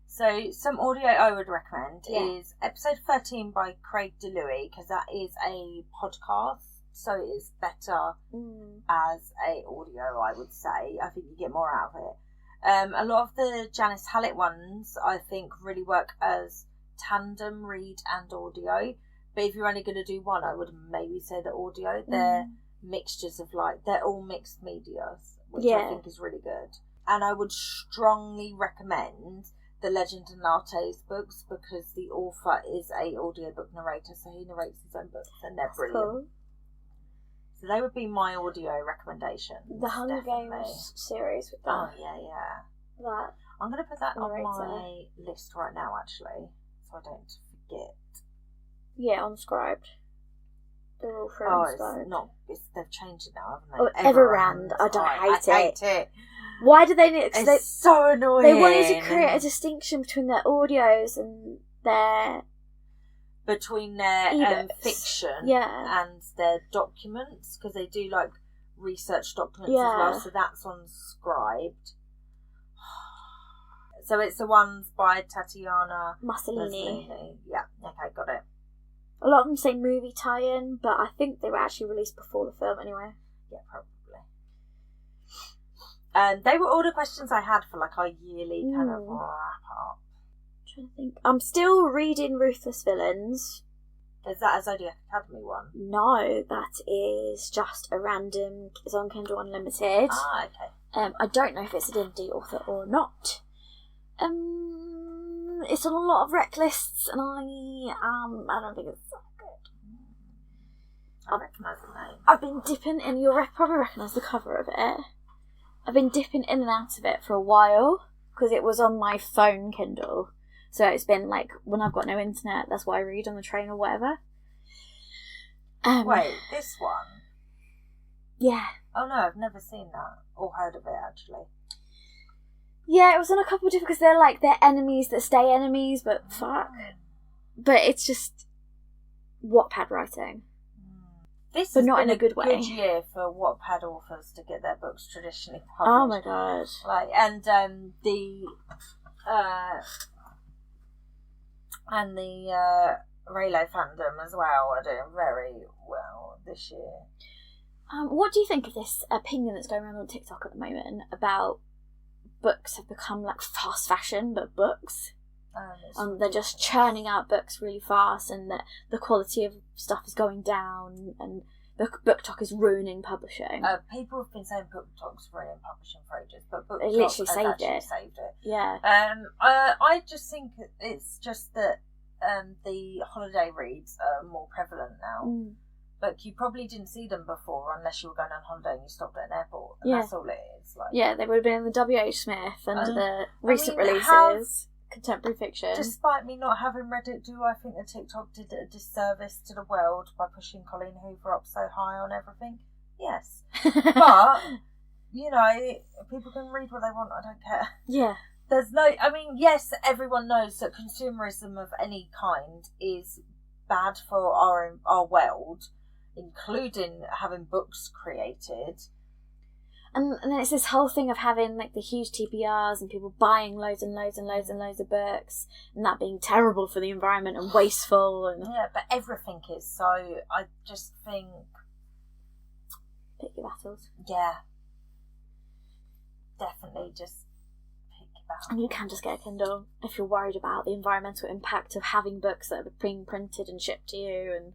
Speaker 2: So some audio I would recommend is episode 13 by Craig DeLuey, because that is a podcast, so it is better as a audio, I would say. I think you get more out of it. A lot of the Janice Hallett ones I think really work as tandem read and audio, but if you're only going to do one, I would maybe say the audio. They're mixtures of they're all mixed medias, which I think is really good. And I would strongly recommend the Legend and Lattes books because the author is a audiobook narrator, so he narrates his own books and they're brilliant. Cool. So they would be my audio recommendations.
Speaker 1: The Hunger Games series with that.
Speaker 2: Oh yeah.
Speaker 1: That
Speaker 2: I'm going to put that on my list right now, actually, so I don't forget.
Speaker 1: Yeah, Unscribed. They're all for Unscribed.
Speaker 2: They've changed it now, haven't they?
Speaker 1: Everrand. I hate it. Why do they need it?
Speaker 2: It's so annoying.
Speaker 1: They wanted to create a distinction between their audios and their...
Speaker 2: Between their fiction and their documents, because they do, research documents as well, so that's on Scribed. So it's the ones by Tatiana
Speaker 1: Mussolini.
Speaker 2: Yeah, okay, got it.
Speaker 1: A lot of them say movie tie-in, but I think they were actually released before the film anyway.
Speaker 2: Yeah, probably. They were all the questions I had for our yearly kind of wrap up.
Speaker 1: I'm trying to think. I'm still reading Ruthless Villains.
Speaker 2: Is that a Zodiac Academy one?
Speaker 1: No, that is just a random. It's on Kindle Unlimited.
Speaker 2: Ah, okay.
Speaker 1: I don't know if it's a D&D author or not. It's on a lot of rec lists, and I don't think it's that good.
Speaker 2: I recognise the name.
Speaker 1: I've been dipping in. You'll probably recognise the cover of it. I've been dipping in and out of it for a while because it was on my phone Kindle. So it's been like when I've got no internet, that's what I read on the train or whatever.
Speaker 2: Wait, this one?
Speaker 1: Yeah.
Speaker 2: Oh no, I've never seen that or heard of it actually.
Speaker 1: Yeah, it was on a couple of different, because they're enemies that stay enemies, but fuck. But it's just Wattpad writing.
Speaker 2: This
Speaker 1: but not in a good way.
Speaker 2: Good year for Wattpad authors to get their books traditionally published.
Speaker 1: Oh my god!
Speaker 2: Like, and the Raylo fandom as well are doing very well this year.
Speaker 1: What do you think of this opinion that's going around on TikTok at the moment about books have become like fast fashion, but books? They're just churning out books really fast, and that the quality of stuff is going down, and BookTok is ruining publishing.
Speaker 2: People have been saying BookTok's ruining publishing for ages, but BookTok
Speaker 1: it literally
Speaker 2: has saved it.
Speaker 1: Yeah.
Speaker 2: I just think it's just that the holiday reads are more prevalent now. But you probably didn't see them before unless you were going on holiday and you stopped at an airport. And that's all it is. Like,
Speaker 1: yeah, they would have been in the W.H. Smith under the recent releases. Contemporary fiction.
Speaker 2: Despite me not having read it, do I think that TikTok did a disservice to the world by pushing Colleen Hoover up so high on everything? Yes. But, you know, people can read what they want, I don't care.
Speaker 1: Yeah.
Speaker 2: There's no, I mean, yes, everyone knows that consumerism of any kind is bad for our world, including having books created.
Speaker 1: And then it's this whole thing of having like the huge TBRs and people buying loads and loads and loads and loads of books, and that being terrible for the environment and wasteful. And
Speaker 2: yeah, but everything is. So I just think,
Speaker 1: pick your battles.
Speaker 2: Yeah, definitely just pick your battles.
Speaker 1: And you can just get a Kindle if you're worried about the environmental impact of having books that are being printed and shipped to you. And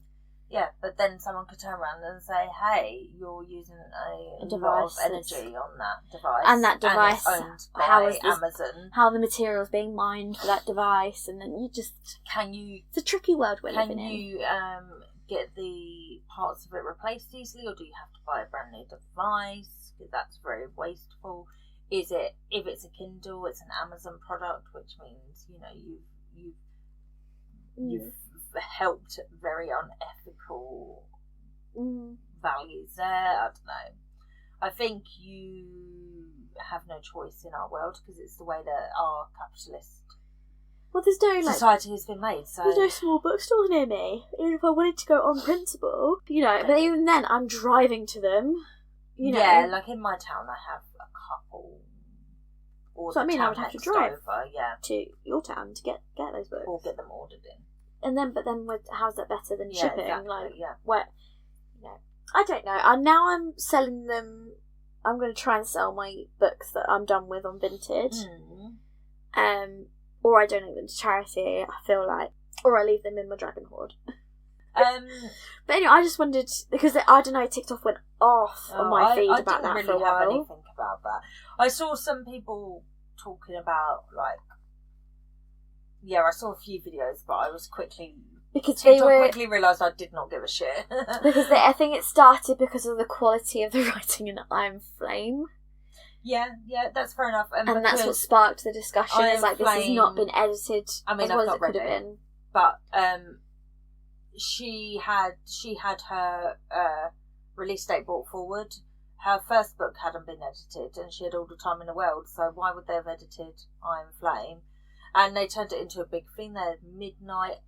Speaker 2: yeah, but then someone could turn around and say, hey, you're using a lot of energy on that device.
Speaker 1: And that device,
Speaker 2: and it's owned by Amazon.
Speaker 1: How the material's being mined for that device, and then you just... It's a tricky world we're living in.
Speaker 2: Can you get the parts of it replaced easily, or do you have to buy a brand new device? Because that's very wasteful. Is it, if it's a Kindle, it's an Amazon product, which means, you know, you've helped very unethical values there. I don't know. I think you have no choice in our world because it's the way that our capitalist
Speaker 1: there's no
Speaker 2: society has been made. So
Speaker 1: there's no small bookstore near me. Even if I wanted to go on principle, you know. But even then, I'm driving to them. You know.
Speaker 2: Yeah, like in my town, I have a couple.
Speaker 1: So I mean, I would have to drive
Speaker 2: over,
Speaker 1: to your town to get those books,
Speaker 2: or get them ordered in.
Speaker 1: And then, how's that better than shipping?
Speaker 2: Exactly,
Speaker 1: like,
Speaker 2: yeah.
Speaker 1: Where, you know, I don't know. Now I'm selling them. I'm going to try and sell my books that I'm done with on Vinted. Or I donate them to charity. I feel like, or I leave them in my Dragon Hoard. But anyway, I just wondered because I don't know. TikTok went off on my feed about that for a while.
Speaker 2: I didn't really have anything about that. I saw some people talking about like. Yeah, I saw a few videos, but I was quickly realised I did not give a shit.
Speaker 1: Because I think it started because of the quality of the writing in Iron Flame.
Speaker 2: Yeah, that's fair enough.
Speaker 1: And that's what sparked the discussion. It's like, this has not been edited
Speaker 2: as well as it could have been. But she had her release date brought forward. Her first book hadn't been edited, and she had all the time in the world. So why would they have edited Iron Flame? And they turned it into a big thing. They had midnight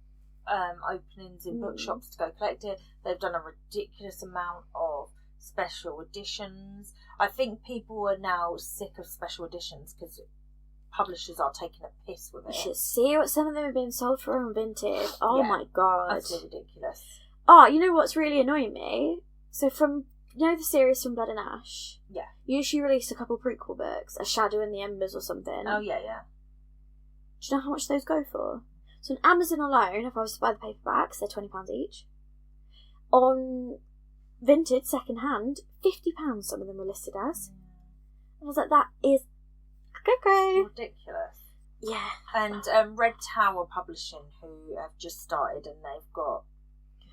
Speaker 2: openings in bookshops to go collect it. They've done a ridiculous amount of special editions. I think people are now sick of special editions because publishers are taking a piss with it.
Speaker 1: You should see what some of them have been sold for on Vinted. Oh my god.
Speaker 2: Absolutely ridiculous.
Speaker 1: Oh, you know what's really annoying me? So from, you know the series from Blood and Ash?
Speaker 2: Yeah.
Speaker 1: Usually release a couple prequel books, A Shadow in the Embers or something.
Speaker 2: Oh, yeah.
Speaker 1: Do you know how much those go for? So on Amazon alone, if I was to buy the paperbacks, they're £20 each. On Vinted, second hand, £50 some of them were listed as. And I was like, that is
Speaker 2: ridiculous.
Speaker 1: Yeah.
Speaker 2: And Red Tower Publishing, who have just started, and they've got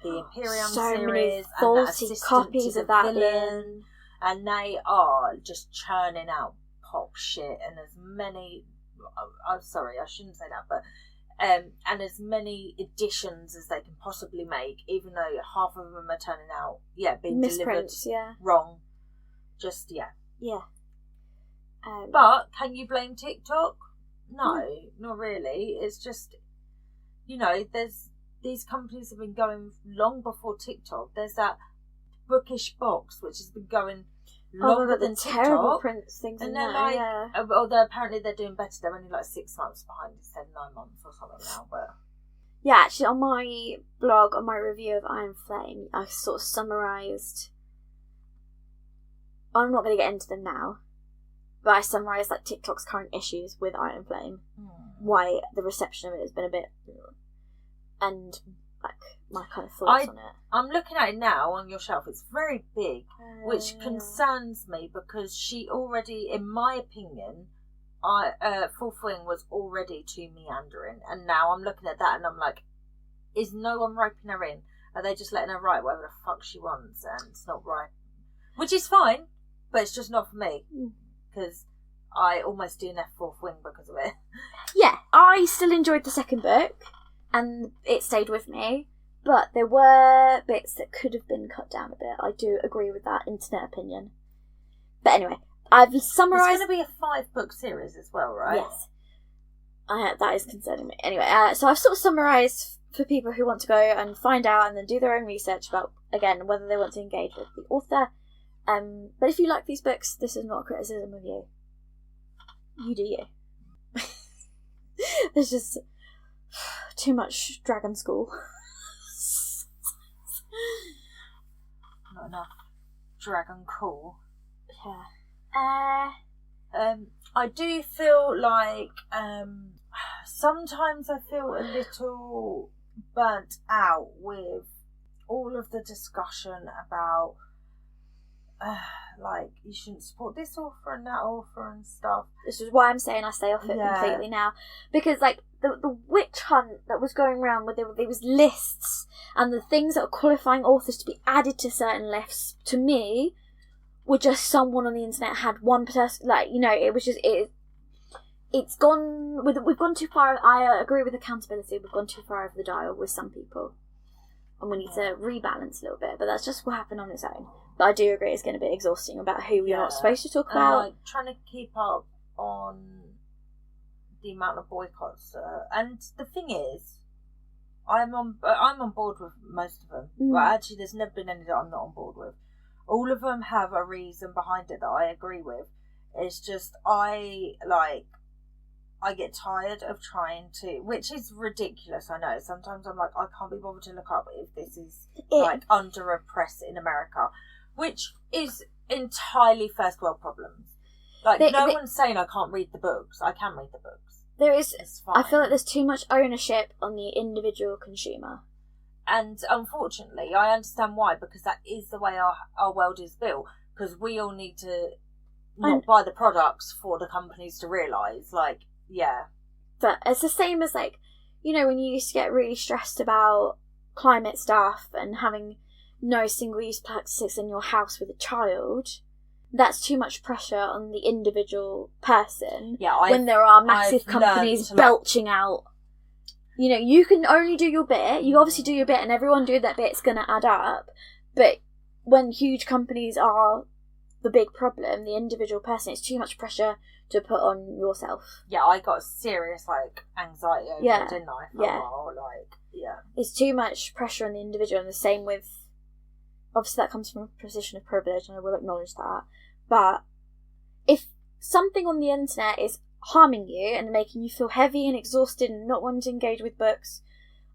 Speaker 2: the Imperium
Speaker 1: so
Speaker 2: series
Speaker 1: many
Speaker 2: and
Speaker 1: faulty
Speaker 2: that
Speaker 1: copies of that
Speaker 2: villain, and they are just churning out pop shit, and as many. I'm sorry, I shouldn't say that, but and as many editions as they can possibly make, even though half of them are turning out, being delivered wrong. Just
Speaker 1: Yeah.
Speaker 2: But can you blame TikTok? No, not really. It's just, there's these companies have been going long before TikTok. There's that Bookish Box, which has been going longer than TikTok.
Speaker 1: Terrible prints things,
Speaker 2: and
Speaker 1: they're
Speaker 2: like, although apparently they're doing better. They're only like 6 months behind instead of 9 months or something now. But
Speaker 1: yeah, actually, on my blog, on my review of Iron Flame, I sort of summarised. I'm not going to get into them now, but I summarised like TikTok's current issues with Iron Flame, why the reception of it has been a bit, and like my kind of thoughts on it.
Speaker 2: I'm looking at it now on your shelf. It's very big, which concerns me because she already, in my opinion, Fourth Wing was already too meandering, and now I'm looking at that and I'm like, is no one roping her in? Are they just letting her write whatever the fuck she wants, and it's not right? Which is fine, but it's just not for me because I almost DNF Fourth Wing because of it.
Speaker 1: Yeah, I still enjoyed the second book, and it stayed with me. But there were bits that could have been cut down a bit. I do agree with that internet opinion. But anyway, I've summarised...
Speaker 2: It's going to be a 5-book series as well, right?
Speaker 1: Yes. That is concerning me. Anyway, so I've sort of summarised for people who want to go and find out and then do their own research about, again, whether they want to engage with the author. But if you like these books, this is not a criticism of you. You do you. There's just too much Dragon School.
Speaker 2: Not enough Dragon Cool.
Speaker 1: Yeah.
Speaker 2: I do feel like sometimes I feel a little burnt out with all of the discussion about like you shouldn't support this author and that author and stuff.
Speaker 1: This is why I'm saying I stay off it completely now, because like the witch hunt that was going around where there was lists and the things that are qualifying authors to be added to certain lists, to me were just someone on the internet had one person, like, it was just it's gone we've gone too far. I agree with accountability. We've gone too far over the dial with some people, and we need to rebalance a little bit, but that's just what happened on its own. But I do agree it's going to be exhausting about who we're not supposed to talk about.
Speaker 2: Like trying to keep up on the amount of boycotts. And the thing is, I'm on board with most of them. But actually, there's never been any that I'm not on board with. All of them have a reason behind it that I agree with. It's just I get tired of trying to, which is ridiculous, I know. Sometimes I'm like, I can't be bothered to look up if this is like under a press in America, which is entirely first world problems. Like, no one's saying I can't read the books. I can read the books.
Speaker 1: There is, I feel like there's too much ownership on the individual consumer.
Speaker 2: And unfortunately, I understand why, because that is the way our world is built. Because we all need to not buy the products for the companies to realise, like,
Speaker 1: But it's the same as, like, when you used to get really stressed about climate stuff and having no single-use plastics in your house with a child. That's too much pressure on the individual person. When there are massive companies belching out. You can only do your bit. You obviously do your bit, and everyone doing that bit's going to add up. But when huge companies are the big problem, the individual person, it's too much pressure to put on yourself. I got serious anxiety over it, didn't I? For a while, it's too much pressure on the individual, and the same with, obviously that comes from a position of privilege, and I will acknowledge that. But if something on the internet is harming you and making you feel heavy and exhausted and not wanting to engage with books,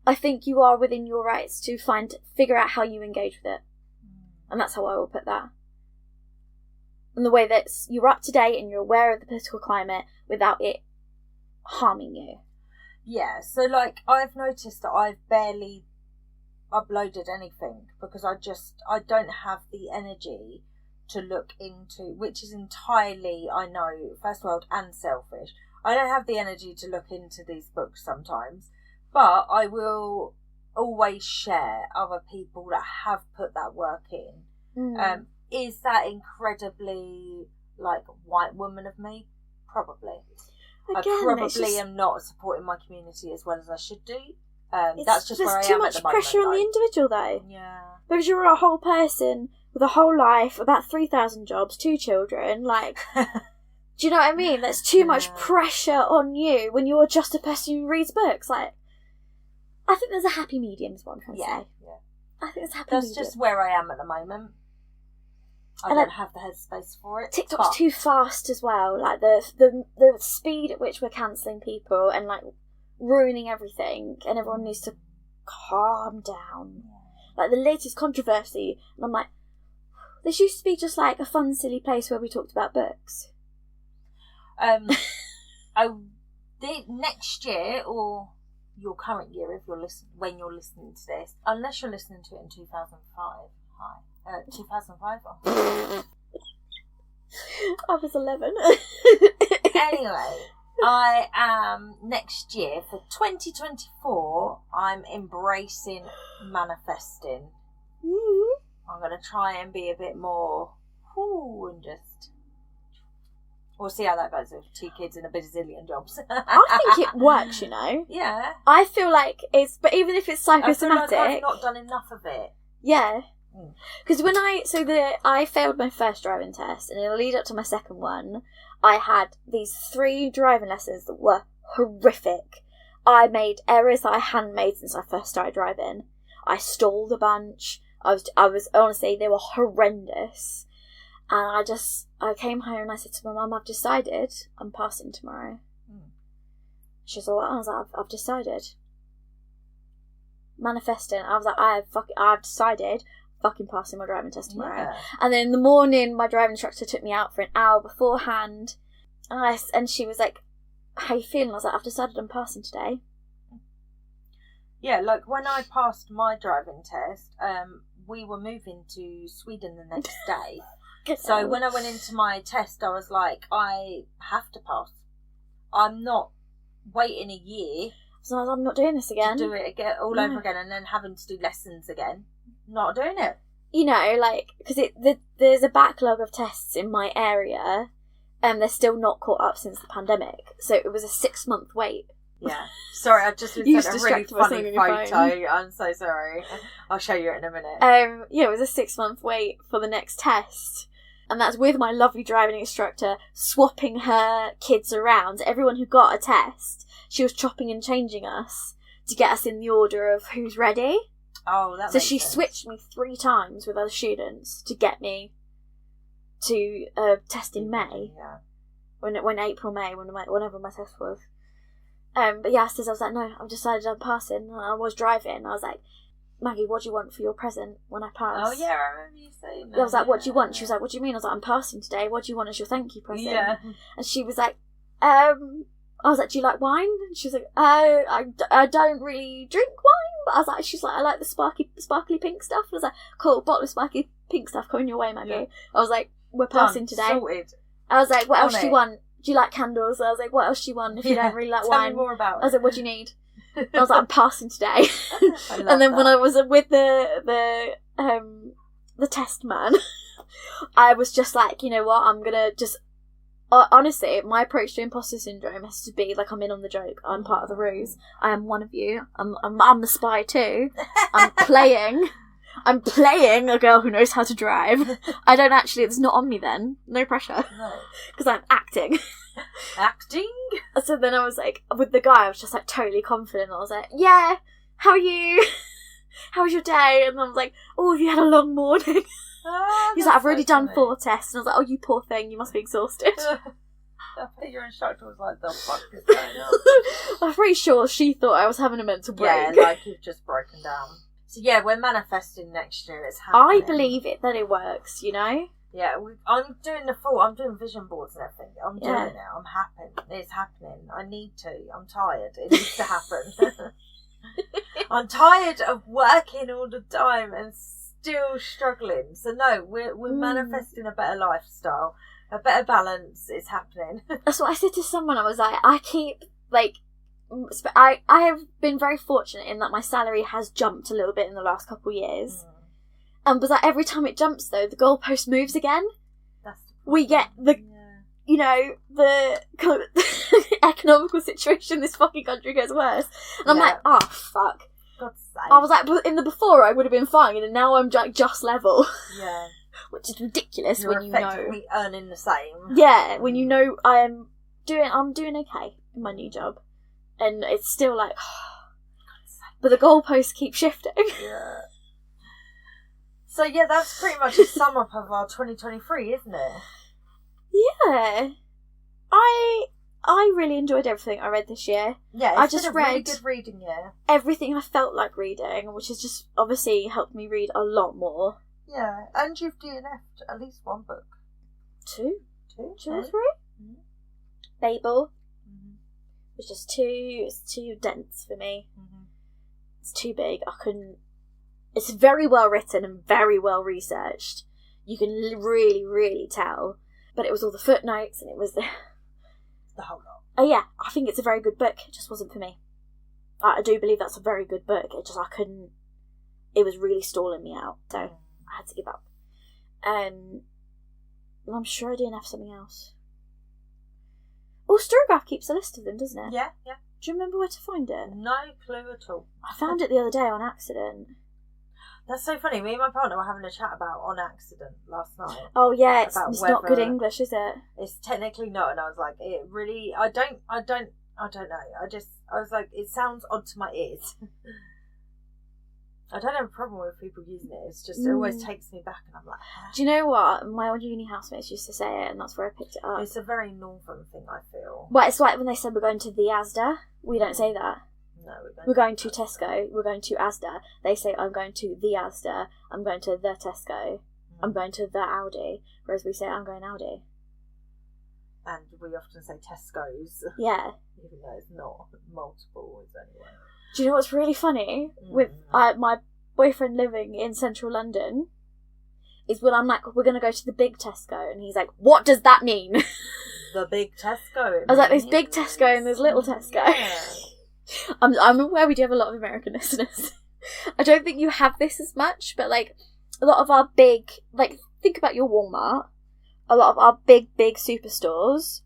Speaker 1: I think you are within your rights to figure out how you engage with it. And that's how I will put that. And the way that you're up to date and you're aware of the political climate without it harming you.
Speaker 2: Yeah, so like I've noticed that I've barely uploaded anything because I don't have the energy to look into, which is entirely, I know, first world and selfish. I don't have the energy to look into these books sometimes, but I will always share other people that have put that work in. Is that incredibly like white woman of me? Probably.
Speaker 1: Again,
Speaker 2: I probably am not supporting my community as well as I should do. That's just where I am at the moment.
Speaker 1: There's too much pressure on the individual, though.
Speaker 2: Yeah.
Speaker 1: Because you're a whole person with a whole life, about 3,000 jobs, 2 children, like... Do you know what I mean? There's too much pressure on you when you're just a person who reads books. Like, I think there's a happy medium is what I'm trying to say. Yeah. I think there's a happy medium. That's just where I am at the moment. I don't have the headspace for it. TikTok's too fast as well. Like, the speed at which we're cancelling people and, like, ruining everything, and everyone needs to calm down. Like, the latest controversy, and I'm like, this used to be just, like, a fun, silly place where we talked about books.
Speaker 2: Next year, or your current year, if you're when you're listening to this, unless you're listening to it in 2005. 2005. Oh.
Speaker 1: I was 11.
Speaker 2: Anyway, I am next year for 2024. I'm embracing manifesting. I'm going to try and be a bit more, and just. We'll see how that goes with 2 kids and a bazillion jobs.
Speaker 1: I think it works, you know.
Speaker 2: Yeah.
Speaker 1: I feel like but even if it's psychosomatic,
Speaker 2: I feel like I've not done enough of it.
Speaker 1: Yeah. Because when I failed my first driving test, and in the lead up to my second one, I had these 3 driving lessons that were horrific. I made errors that I hadn't made since I first started driving. I stalled a bunch. I was honestly, they were horrendous. And I came home and I said to my mum, I've decided I'm passing tomorrow. She was like, what? I was like, I've decided. Manifesting. I was like, I've decided fucking passing my driving test tomorrow. Yeah. And then in the morning, my driving instructor took me out for an hour beforehand. And she was like, how you feeling? I was like, I've decided I'm passing today.
Speaker 2: Yeah, like when I passed my driving test, we were moving to Sweden the next day. So when I went into my test, I was like, I have to pass. I'm not waiting a year.
Speaker 1: So I'm not doing this again.
Speaker 2: To do it again, all over again, and then having to do lessons again. Not doing it.
Speaker 1: You know, like, because there's a backlog of tests in my area, and they're still not caught up since the pandemic. So it was a 6-month wait.
Speaker 2: Yeah. Sorry, I just sent a really funny photo. I'm so sorry. I'll show you it in a minute.
Speaker 1: Yeah, it was a 6-month wait for the next test. And that's with my lovely driving instructor swapping her kids around. Everyone who got a test, she was chopping and changing us to get us in the order of who's ready.
Speaker 2: Oh, that
Speaker 1: so she switched me 3 times with other students to get me to test in May.
Speaker 2: Yeah.
Speaker 1: When April, May, whenever my test was. But yeah, I was like, no, I've decided I'm passing. And I was driving. I was like, Maggie, what do you want for your present when I pass?
Speaker 2: Oh yeah, I remember you saying that.
Speaker 1: I was like, what do you want? She was like, what do you mean? I was like, I'm passing today. What do you want as your thank you present?
Speaker 2: Yeah.
Speaker 1: And she was like, I was like, do you like wine? And she was like, I don't really drink wine. But I was like, she's like, I like the sparkly pink stuff. And I was like, cool, bottle of sparkly pink stuff coming your way, Maggie. Yeah. I was like, we're passing today.
Speaker 2: Sorted.
Speaker 1: I was like, what else do you want? Do you like candles? I was like, what else do you want if you don't really like wine?
Speaker 2: Tell me more about it.
Speaker 1: I was like, what do you need? I was like, I'm passing today. And then when I was with the test man, I was just like, you know what, I'm gonna just honestly, my approach to imposter syndrome has to be like, I'm in on the joke. I'm part of the ruse. I am one of you. I'm the spy too. I'm playing a girl who knows how to drive. I don't actually, it's not on me then. No pressure.
Speaker 2: No.
Speaker 1: Because I'm acting.
Speaker 2: Acting?
Speaker 1: So then I was like, with the guy, I was just like totally confident. I was like, yeah, how are you? How was your day? And I was like, oh, have you had a long morning? He's like, I've already done 4 tests. And I was like, oh, you poor thing, you must be exhausted.
Speaker 2: I bet your instructor was like, the fuck is going on?
Speaker 1: I'm pretty sure she thought I was having a mental break.
Speaker 2: Yeah, like you've just broken down. So yeah, we're manifesting next year. It's happening.
Speaker 1: I believe that it works, you know?
Speaker 2: Yeah, I'm doing vision boards and everything. I'm doing it. I'm happy. It's happening. I need to. I'm tired. It needs to happen. I'm tired of working all the time and still struggling. So no, we're manifesting a better lifestyle, a better balance. It's happening.
Speaker 1: That's what I said to someone. I was like, I have been very fortunate in that my salary has jumped a little bit in the last couple of years. But like every time it jumps, though, the goalpost moves again. We get the economical situation in this fucking country gets worse. And I'm like, oh, fuck.
Speaker 2: God's sake.
Speaker 1: I was like, in the before I would have been fine, and now I'm just level.
Speaker 2: Yeah.
Speaker 1: Which is ridiculous.
Speaker 2: You're
Speaker 1: when you know.
Speaker 2: effectively earning the same.
Speaker 1: Yeah, when you know I'm doing okay in my new job. And it's still like, but the goalposts keep shifting.
Speaker 2: Yeah. So yeah, that's pretty much a sum up of our 2023, isn't it?
Speaker 1: Yeah. I really enjoyed everything I read this year.
Speaker 2: Yeah,
Speaker 1: I
Speaker 2: it's
Speaker 1: just
Speaker 2: been a
Speaker 1: read
Speaker 2: really good reading year.
Speaker 1: Everything I felt like reading, which has just obviously helped me read a lot more.
Speaker 2: Yeah, and you've DNF'd at least one book.
Speaker 1: Two or three?
Speaker 2: Mm-hmm.
Speaker 1: Babel. It's just it's too dense for me. It's too big. It's very well written and very well researched. You can really, really tell. But it was all the footnotes and it was the
Speaker 2: whole lot.
Speaker 1: Oh yeah, I think it's a very good book. It just wasn't for me. I do believe that's a very good book. It was really stalling me out. So I had to give up. And I'm sure I didn't have something else. Well, Storygraph keeps a list of them, doesn't it?
Speaker 2: Yeah.
Speaker 1: Do you remember where to find it?
Speaker 2: No clue at all.
Speaker 1: I found it the other day on accident.
Speaker 2: That's so funny. Me and my partner were having a chat about On Accident last night.
Speaker 1: Oh yeah, it's not good English, is it?
Speaker 2: It's technically not, and I was like, it really. I don't know. I was like, it sounds odd to my ears. I don't have a problem with people using it. It's just it always takes me back, and I'm like,
Speaker 1: Do you know what? My old uni housemates used to say it, and that's where I picked it up.
Speaker 2: It's a very northern thing, I feel.
Speaker 1: Well, it's like when they said we're going to the Asda. We don't say that.
Speaker 2: No,
Speaker 1: we're going to Tesco. We're going to Asda. They say I'm going to the Asda. I'm going to the Tesco. I'm going to the Aldi. Whereas we say I'm going Aldi.
Speaker 2: And we often say Tesco's.
Speaker 1: Yeah.
Speaker 2: Even though it's not multiple, is anyway.
Speaker 1: Do you know what's really funny? With my boyfriend living in central London, is when I'm like, we're going to go to the big Tesco. And he's like, what does that mean?
Speaker 2: The big Tesco.
Speaker 1: I was like, there's big Tesco and there's little Tesco.
Speaker 2: Yeah.
Speaker 1: I'm aware we do have a lot of American listeners. I don't think you have this as much, but like a lot of our big, like think about your Walmart, a lot of our big superstores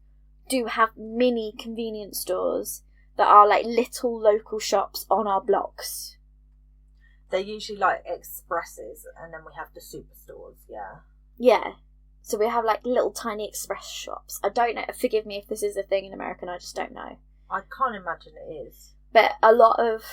Speaker 1: do have mini convenience stores that are like little local shops on our blocks.
Speaker 2: They're usually like expresses, and then we have the superstores, yeah.
Speaker 1: Yeah. So we have like little tiny express shops. I don't know, forgive me if this is a thing in America and I just don't know.
Speaker 2: I can't imagine it is.
Speaker 1: But a lot of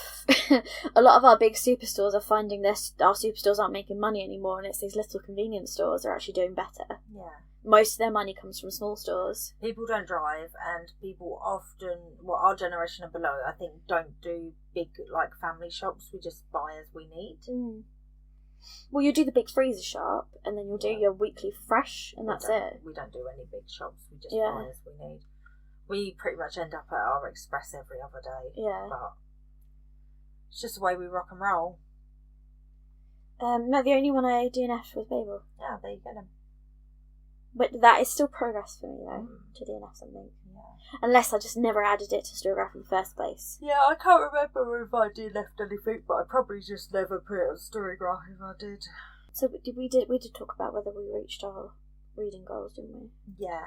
Speaker 1: our big superstores are finding our superstores aren't making money anymore, and it's these little convenience stores are actually doing better.
Speaker 2: Yeah.
Speaker 1: Most of their money comes from small stores.
Speaker 2: People don't drive, and people often, our generation and below, I think, don't do big like family shops. We just buy as we need. Well, you do the big freezer shop, and then you'll do your weekly fresh, and that's it. We don't do any big shops. We just buy as we need. We pretty much end up at our Express every other day. Yeah. But it's just the way we rock and roll.
Speaker 1: No, the only one I DNF'd was Babel.
Speaker 2: Yeah, there you go then.
Speaker 1: But that is still progress for me, though, to DNF something. Yeah. Unless I just never added it to Storygraph in the first place.
Speaker 2: Yeah, I can't remember if I DNF'd anything, but I probably just never put it on Storygraph if I did.
Speaker 1: So we did talk about whether we reached our reading goals, didn't we?
Speaker 2: Yeah.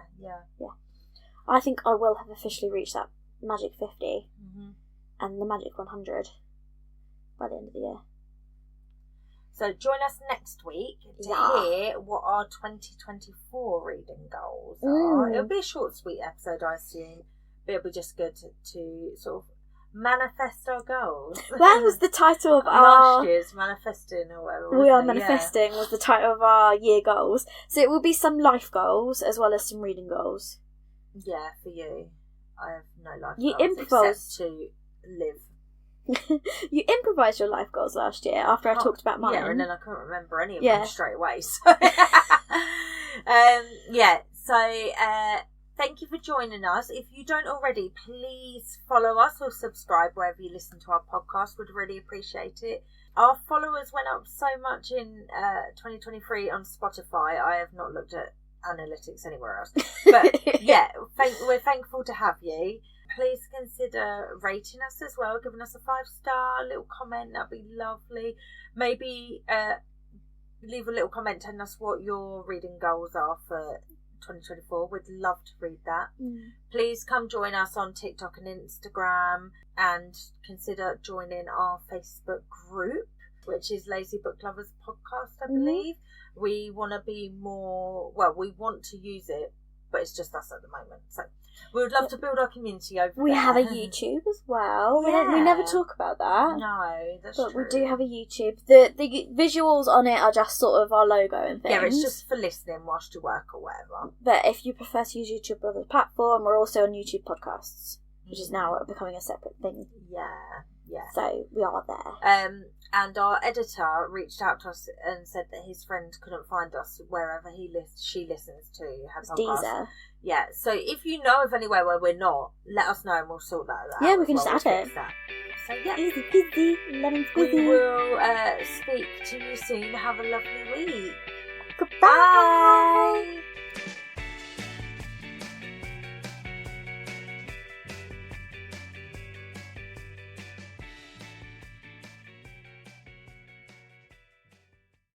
Speaker 1: I think I will have officially reached that Magic 50 and the Magic 100 by the end of the year.
Speaker 2: So join us next week to hear what our 2024 reading goals are. It'll be a short, sweet episode, I assume, but it'll be just good to sort of manifest our goals.
Speaker 1: That was the title of
Speaker 2: last year's Manifesting or whatever.
Speaker 1: We Are Manifesting was the title of our year goals. So it will be some life goals as well as some reading goals.
Speaker 2: Yeah, for you. I have no life
Speaker 1: goals
Speaker 2: except to live.
Speaker 1: You improvised your life goals last year after I talked about mine.
Speaker 2: Yeah, and then I couldn't remember any of them straight away. So Thank you for joining us. If you don't already, please follow us or subscribe wherever you listen to our podcast. Would really appreciate it. Our followers went up so much in 2023 on Spotify. I have not looked at analytics anywhere else. But yeah, we're thankful to have you. Please consider rating us as well, giving us a 5-star, little comment. That'd be lovely. Maybe leave a little comment telling us what your reading goals are for 2024. We'd love to read that. Please come join us on TikTok and Instagram, and consider joining our Facebook group, which is Lazy Book Lovers Podcast, I believe. We want to be more, we want to use it, but it's just us at the moment. So we would love to build our community over
Speaker 1: We
Speaker 2: there.
Speaker 1: have a YouTube as well.
Speaker 2: Yeah.
Speaker 1: We never talk about that.
Speaker 2: No, that's
Speaker 1: but
Speaker 2: true.
Speaker 1: we do have a YouTube. The visuals on it are just sort of our logo and things.
Speaker 2: Yeah, it's just for listening whilst you work or whatever.
Speaker 1: But if you prefer to use YouTube as a platform, we're also on YouTube Podcasts, which is now becoming a separate thing.
Speaker 2: Yeah.
Speaker 1: So we are there.
Speaker 2: And our editor reached out to us and said that his friend couldn't find us wherever she listens to her podcast.
Speaker 1: Deezer.
Speaker 2: Yeah, so if you know of anywhere where we're not, let us know and we'll sort that out.
Speaker 1: Yeah, we can just add it.
Speaker 2: So yeah,
Speaker 1: Easy peasy, lemon squeezy.
Speaker 2: we will speak to you soon. Have a lovely week.
Speaker 1: Goodbye.
Speaker 2: Bye.